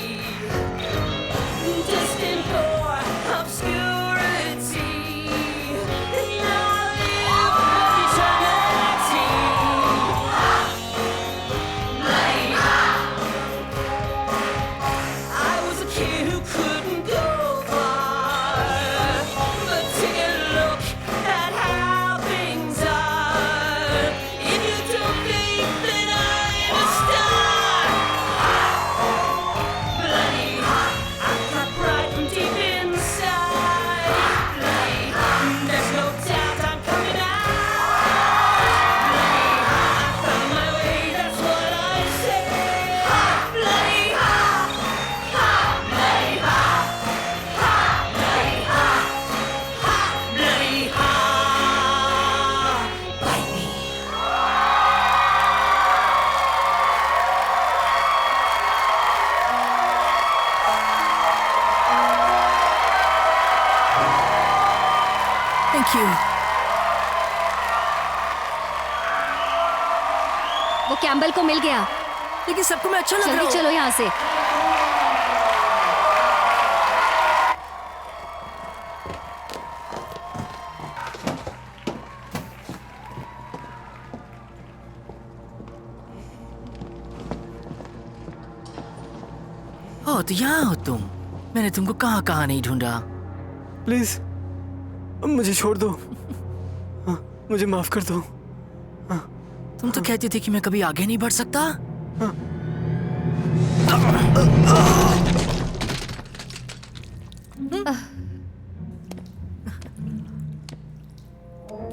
destined for obscurity, and now I live for eternity. I was a kid who couldn't go far, but take a look at how things are. If you don't think that I'm a star, bloody, I've got pride from deep inside. Bloody, there's no doubt I'm coming out. Bloody, I found my way, that's what I say. Bloody, bite me. Thank you. वो कैम्बल को मिल गया। लेकिन सबको मैं अच्छा लग रहा जल्दी हूँ। चलो यहाँ से। तो यहाँ हो तुम। मैंने तुमको कहाँ कहाँ नहीं ढूंढा। प्लीज मुझे छोड़ दो। हाँ, मुझे माफ कर दो। तुम तो कहती थी कि मैं कभी आगे नहीं बढ़ सकता।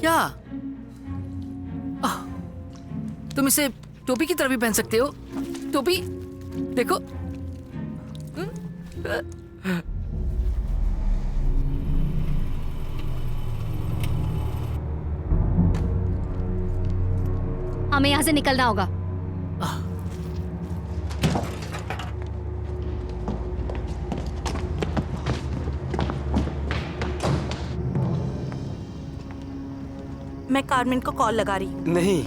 क्या तुम इसे टोपी की तरह भी पहन सकते हो। टोपी देखो। हमें यहाँ से निकलना होगा। मैं कार्मेन को कॉल लगा रही हूँ। नहीं,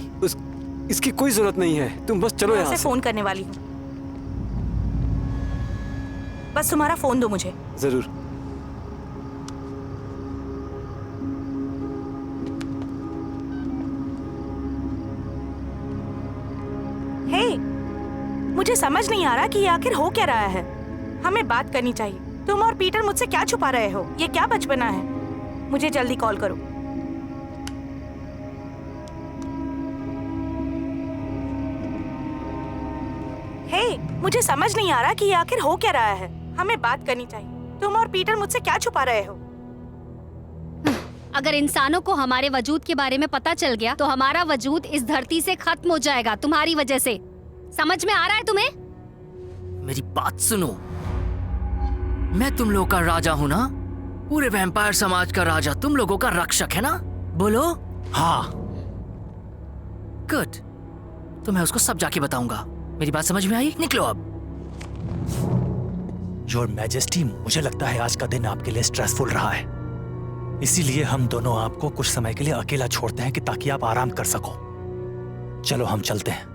इसकी कोई जरूरत नहीं है। तुम बस चलो मैं यहाँ उसे से। फोन करने वाली हूँ। बस तुम्हारा फोन दो मुझे। जरूर। हे, मुझे समझ नहीं आ रहा कि ये आखिर हो क्या रहा है। हमें बात करनी चाहिए। तुम और पीटर मुझसे क्या छुपा रहे हो? ये क्या बचपना है? मुझे जल्दी कॉल करो। हे, मुझे समझ नहीं आ रहा कि ये आखिर हो क्या रहा है। हमें बात करनी चाहिए। तुम और पीटर मुझसे क्या छुपा रहे हो? अगर इंसानों को हमारे वजूद के बारे में पता चल गया तो हमारा वजूद इस धरती से खत्म हो जाएगा तुम्हारी वजह से। समझ में आ रहा है तुम्हें? मेरी बात सुनो। मैं तुम लोगों का राजा हूँ ना। पूरे वैम्पायर समाज का राजा तुम लोगों का रक्षक है ना। बोलो। हाँ। गुड। तो मैं उसको सब जाके बताऊंगा। मेरी बात समझ में आई? निकलो अब। योर मैजेस्टी, मुझे लगता है आज का दिन आपके लिए स्ट्रेसफुल रहा है। इसीलिए हम दोनों आपको कुछ समय के लिए अकेला छोड़ते हैं कि ताकि आप आराम कर सको। चलो हम चलते हैं।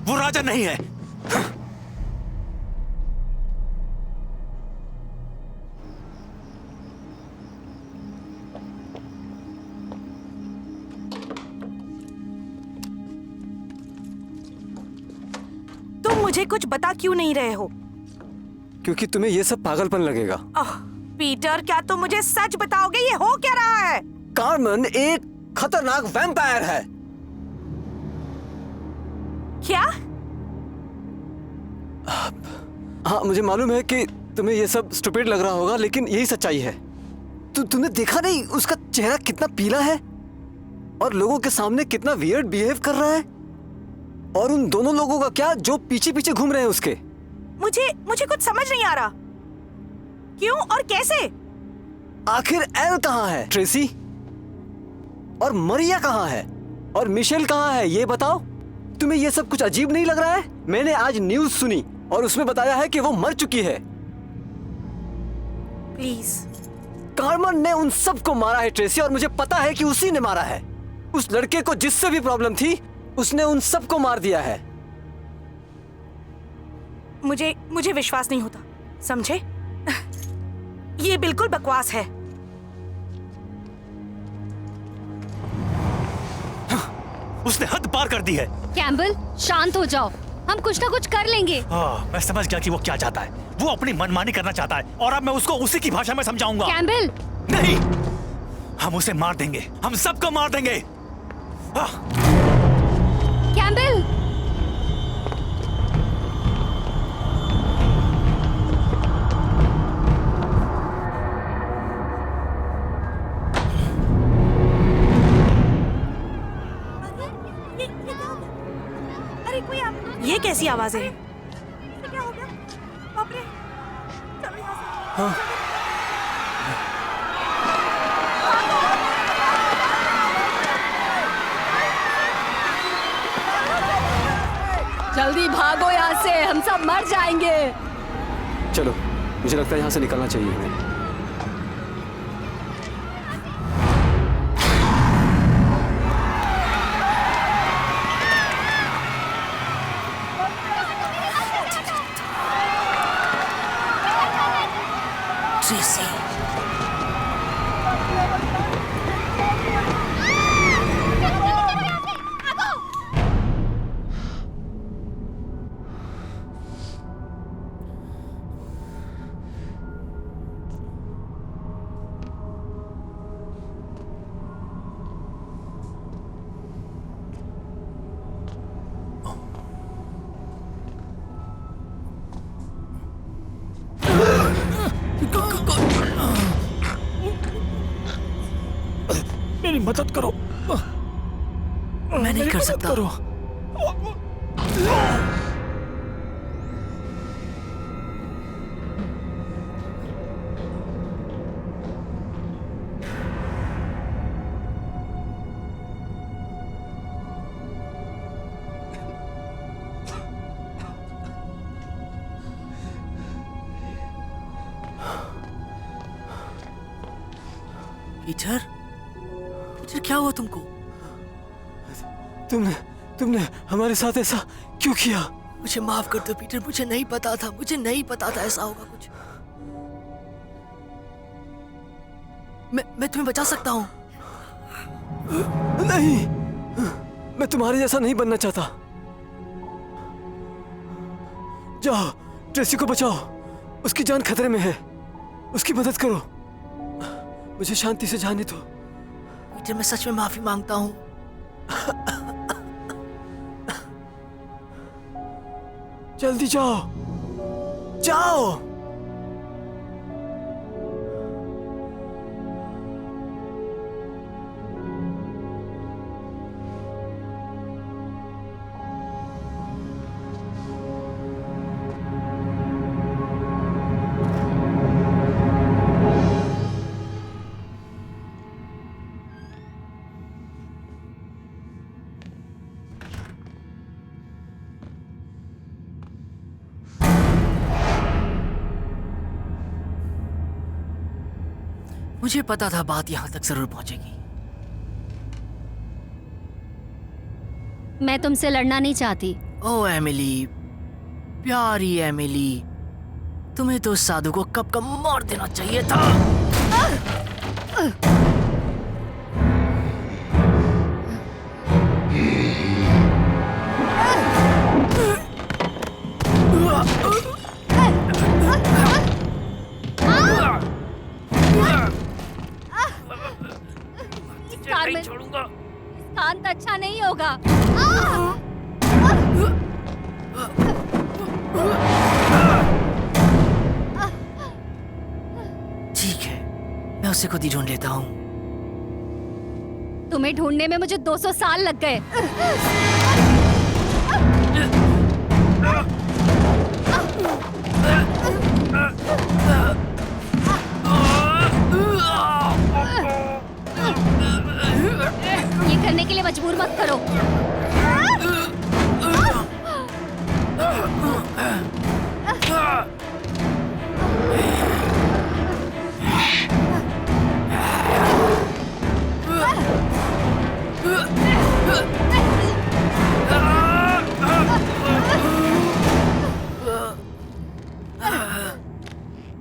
वो राजा नहीं है। तुम मुझे कुछ बता क्यों नहीं रहे हो? क्योंकि तुम्हें ये सब पागलपन लगेगा। पीटर, क्या तुम मुझे सच बताओगे? ये हो क्या रहा है? कार्मेन एक खतरनाक वैम्पायर है। क्या? हाँ, मुझे मालूम है कि तुम्हें ये सब स्टूपिड लग रहा होगा, लेकिन यही सच्चाई है। तुमने देखा नहीं उसका चेहरा कितना पीला है और लोगों के सामने कितना वियर्ड बिहेव कर रहा है। और उन दोनों लोगों का क्या जो पीछे पीछे घूम रहे हैं उसके। मुझे कुछ समझ नहीं आ रहा। क्यों और कैसे? आखिर एल कहाँ है ट्रेसी? और मरिया कहाँ है? और मिशेल कहाँ है? ये बताओ। तुम्हें ये सब कुछ अजीब नहीं लग रहा है? मैंने आज न्यूज़ सुनी और उसमें बताया है कि वो मर चुकी है। प्लीज। कार्मन ने उन सबको मारा है ट्रेसी, और मुझे पता है कि उसी ने मारा है। उस लड़के को जिससे भी प्रॉब्लम थी उसने उन सबको मार दिया है। मुझे विश्वास नहीं होता, समझे? ये बिल्कुल बकवास है। उसने हद पार कर दी है। कैम्बल, शांत हो जाओ, हम कुछ ना कुछ कर लेंगे। मैं समझ गया कि वो क्या चाहता है। वो अपनी मनमानी करना चाहता है और अब मैं उसको उसी की भाषा में समझाऊंगा। कैम्बल, नहीं, हम उसे मार देंगे, हम सबको मार देंगे। कैम्बल, अरे ये कैसी आवाजें हैं? क्या हो गया? बाप रे! चलो यहाँ से। जल्दी भागो यहाँ से, हम सब मर जाएंगे। चलो, मुझे लगता है यहाँ से निकलना चाहिए हमें। ट्रेसी, मेरी मदद करो। मैं नहीं कर सकता। करो। पीटर, पीटर क्या हुआ तुमको? तुमने हमारे साथ ऐसा क्यों किया? मुझे माफ कर दो पीटर, मुझे नहीं पता था, मुझे नहीं पता था ऐसा होगा कुछ। मैं तुम्हें बचा सकता हूँ। नहीं, मैं तुम्हारे जैसा नहीं बनना चाहता। जाओ, ट्रेसी को बचाओ, उसकी जान खतरे में है, उसकी मदद करो। मुझे शांति से जाने दो। पीटर, मैं सच में माफी मांगता हूँ। जल्दी जाओ, जाओ। मुझे पता था बात यहाँ तक जरूर पहुंचेगी। मैं तुमसे लड़ना नहीं चाहती। ओ एमिली, प्यारी एमिली, तुम्हें तो उस साधु को कब का मार देना चाहिए था। कार्मेन, छोड़ूंगा। शांत अच्छा नहीं होगा। ठीक है, मैं उसे खुद ही ढूंढ लेता हूँ। तुम्हें ढूंढने में मुझे 200 साल लग गए।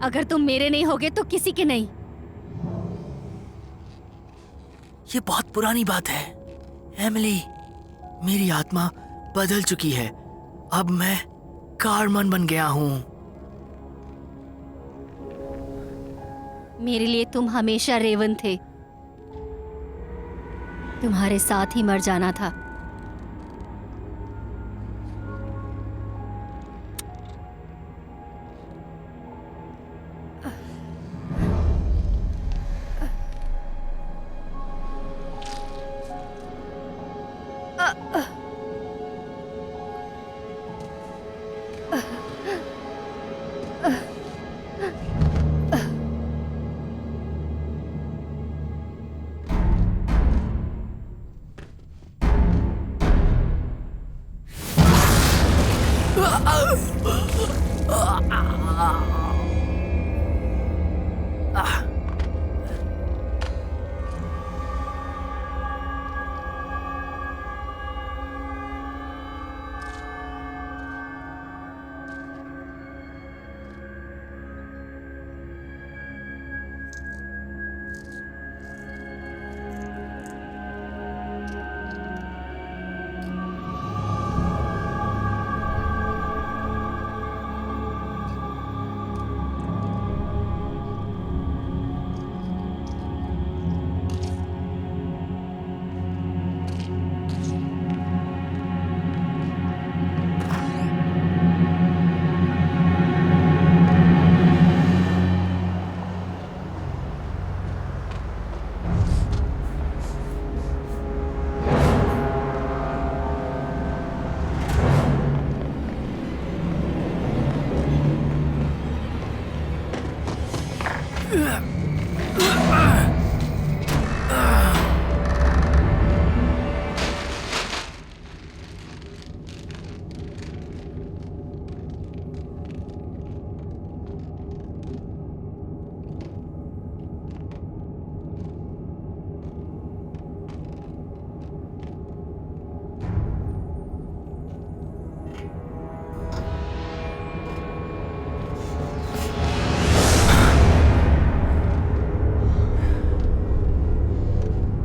अगर तुम मेरे नहीं होगे तो किसी के नहीं। ये बहुत पुरानी बात है एमिली। मेरी आत्मा बदल चुकी है। अब मैं कारमन बन गया हूँ। मेरे लिए तुम हमेशा रेवन थे। तुम्हारे साथ ही मर जाना था।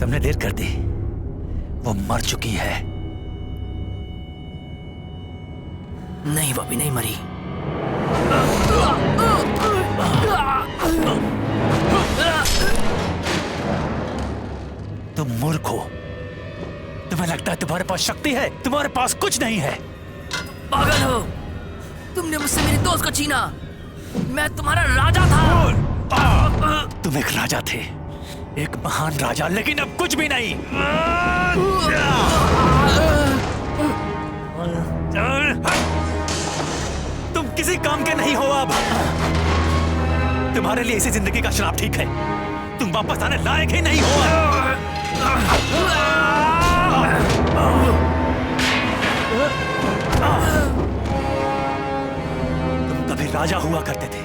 तुमने देर कर दी। वो मर चुकी है। नहीं, वो भी नहीं मरी। तुम मूर्ख हो। तुम्हें लगता है तुम्हारे पास शक्ति है? तुम्हारे पास कुछ नहीं है। पागल हो। तुमने मुझसे मेरी दोस्त को छीना। मैं तुम्हारा राजा था। तुम एक राजा थे, एक महान राजा, लेकिन अब कुछ भी नहीं। तुम किसी काम के नहीं हो अब। तुम्हारे लिए इसी जिंदगी का श्राप ठीक है। तुम वापस आने लायक ही नहीं हो अब। तुम कभी राजा हुआ करते थे,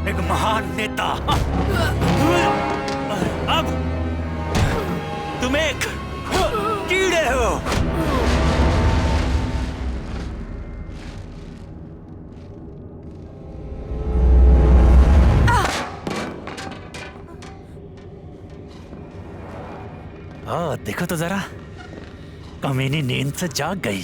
एक महान नेता। अब तुम एक कीड़े हो। देखो तो जरा, कमीनी नींद से जाग गई।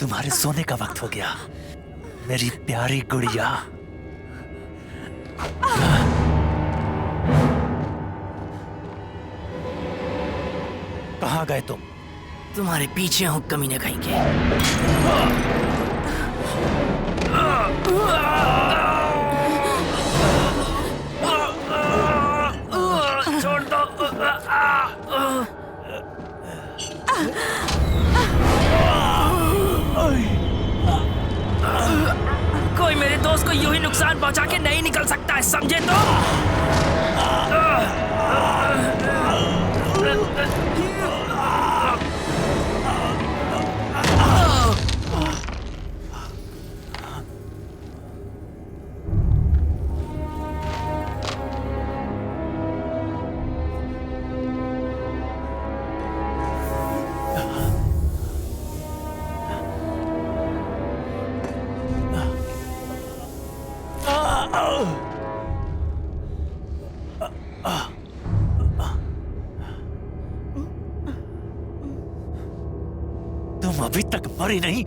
तुम्हारे सोने का वक्त हो गया, मेरी प्यारी गुड़िया। कहाँ गए तुम? तुम्हारे पीछे हूँ कमीने कहीं के। छोड़ दो। कोई मेरे दोस्त उसको यूं ही नुकसान पहुंचा के नहीं निकल सकता है, समझे तो? तुम अभी तक मरी नहीं।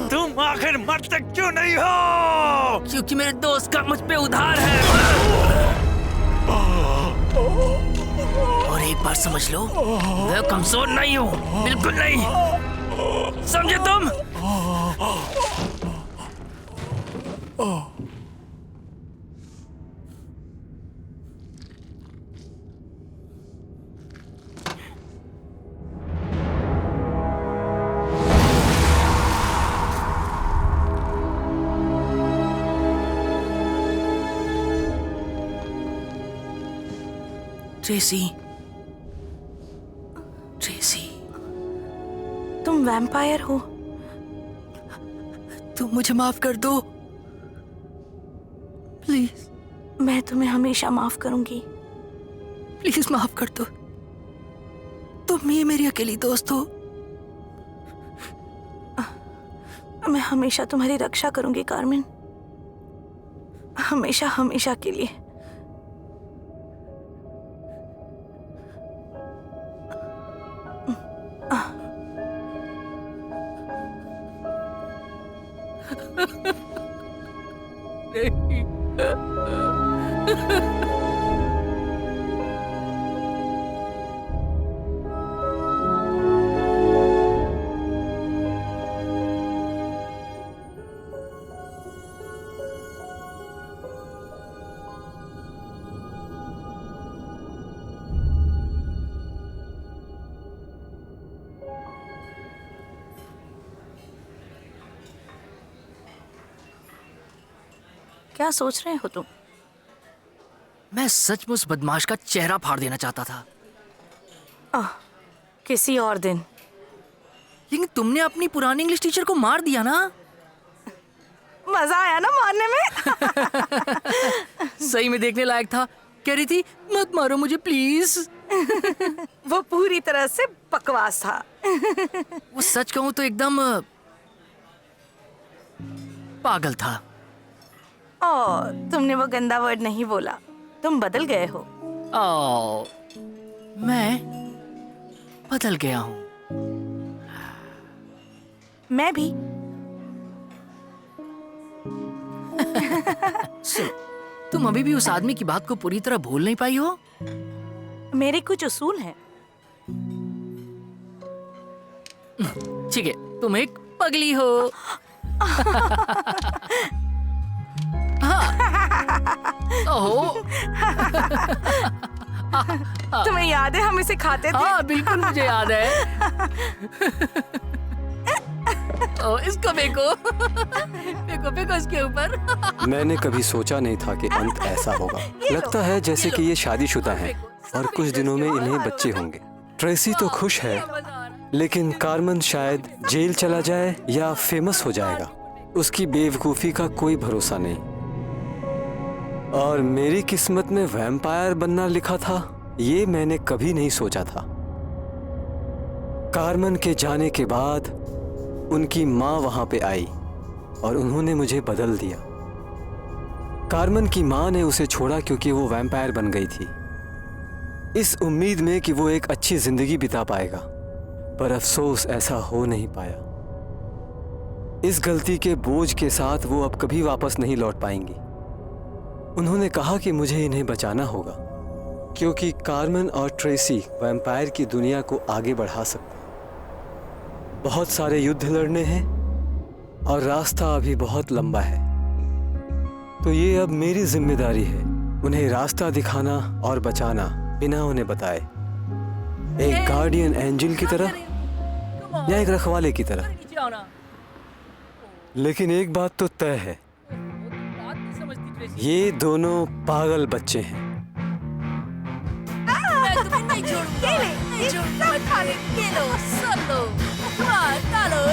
तुम आखिर मरते क्यों नहीं हो? क्योंकि मेरे दोस्त का मुझ पे उधार है। और एक बार समझ लो, मैं कमजोर नहीं हूँ, बिल्कुल नहीं, समझे तुम? ट्रेसी, ट्रेसी, तुम वैम्पायर हो? तुम मुझे माफ कर दो, प्लीज। मैं तुम्हें हमेशा माफ करूंगी। प्लीज माफ कर दो। तुम ही मेरी अकेली दोस्त हो। मैं हमेशा तुम्हारी रक्षा करूंगी कार्मेन, हमेशा हमेशा के लिए। क्या सोच रहे हो तुम? मैं सचमुच बदमाश का चेहरा फाड़ देना चाहता था। किसी और दिन। लेकिन तुमने अपनी पुरानी इंग्लिश टीचर को मार दिया ना। मजा आया ना मारने में? सही में देखने लायक था। कह रही थी मत मारो मुझे प्लीज। वो पूरी तरह से बकवास था। वो सच कहूं तो एकदम पागल था। तुमने वो गंदा वर्ड नहीं बोला। तुम बदल गए हो। मैं बदल गया हूं। मैं भी। तुम अभी भी उस आदमी की बात को पूरी तरह भूल नहीं पाई हो? मेरे कुछ उसूल हैं। ठीक है, तुम एक पगली हो। ओहो। तुम्हें याद है हम इसे खाते थे? हाँ बिल्कुल मुझे याद है। ओ, इसको फेंको। फेंको फेंको इसके ऊपर। मैंने कभी सोचा नहीं था कि अंत ऐसा होगा। लगता है जैसे कि ये शादीशुदा हैं और कुछ दिनों में इन्हें बच्चे होंगे। ट्रेसी तो खुश है, लेकिन कार्मेन शायद जेल चला जाए या फेमस हो जाएगा। उसकी बेवकूफ़ी का कोई भरोसा नहीं। और मेरी किस्मत में वैम्पायर बनना लिखा था, ये मैंने कभी नहीं सोचा था। कार्मेन के जाने के बाद उनकी माँ वहां पे आई और उन्होंने मुझे बदल दिया। कार्मेन की माँ ने उसे छोड़ा क्योंकि वो वैम्पायर बन गई थी, इस उम्मीद में कि वो एक अच्छी जिंदगी बिता पाएगा। पर अफसोस ऐसा हो नहीं पाया। इस गलती के बोझ के साथ वो अब कभी वापस नहीं लौट पाएंगी। उन्होंने कहा कि मुझे इन्हें बचाना होगा क्योंकि कार्मेन और ट्रेसी वैम्पायर की दुनिया को आगे बढ़ा सकते हैं। बहुत सारे युद्ध लड़ने हैं और रास्ता अभी बहुत लंबा है। तो ये अब मेरी जिम्मेदारी है उन्हें रास्ता दिखाना और बचाना बिना उन्हें बताए, एक गार्डियन एंजल की तरह या एक रखवाले की तरह। नीचे आओ ना। लेकिन एक बात तो तय है, बात नहीं समझती ट्रेसी। ये दोनों पागल बच्चे हैं। मैं तुम्हें नहीं छोड़ूंगा। नहीं छोड़ूंगा। ये लो, सुन लो। हाँ, डालो।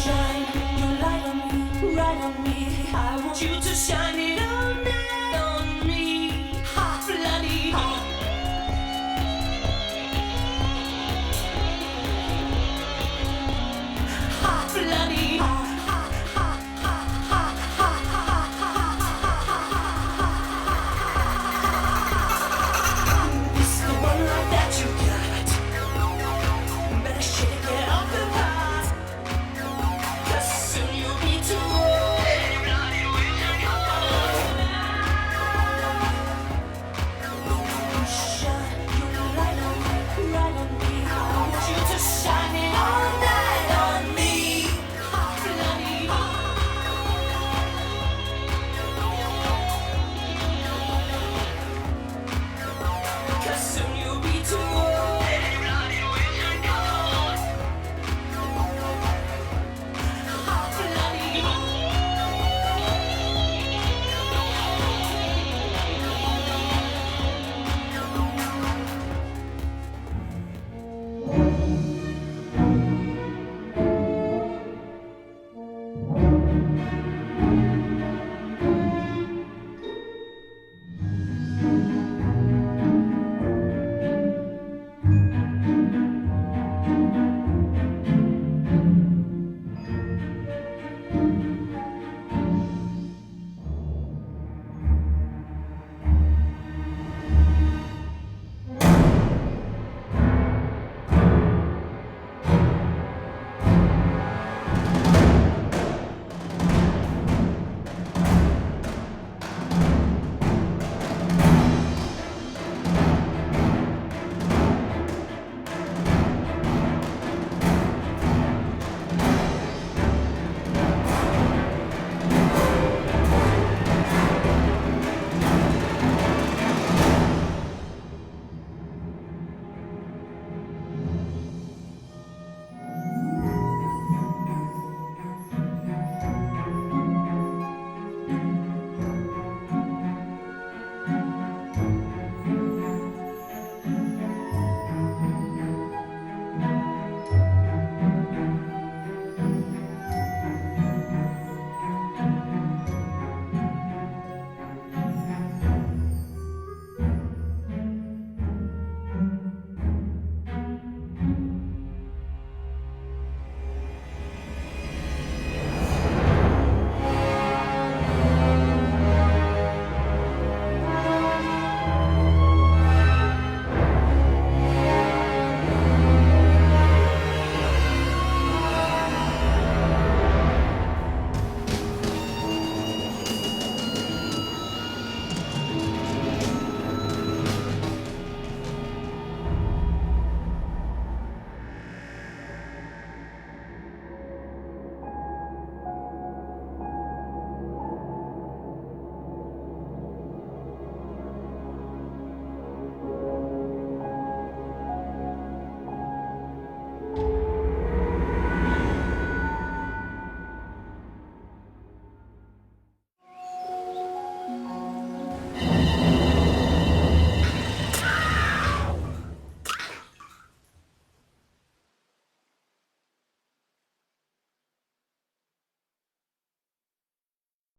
Shine your light on me, right on me. I want you to shine it all night.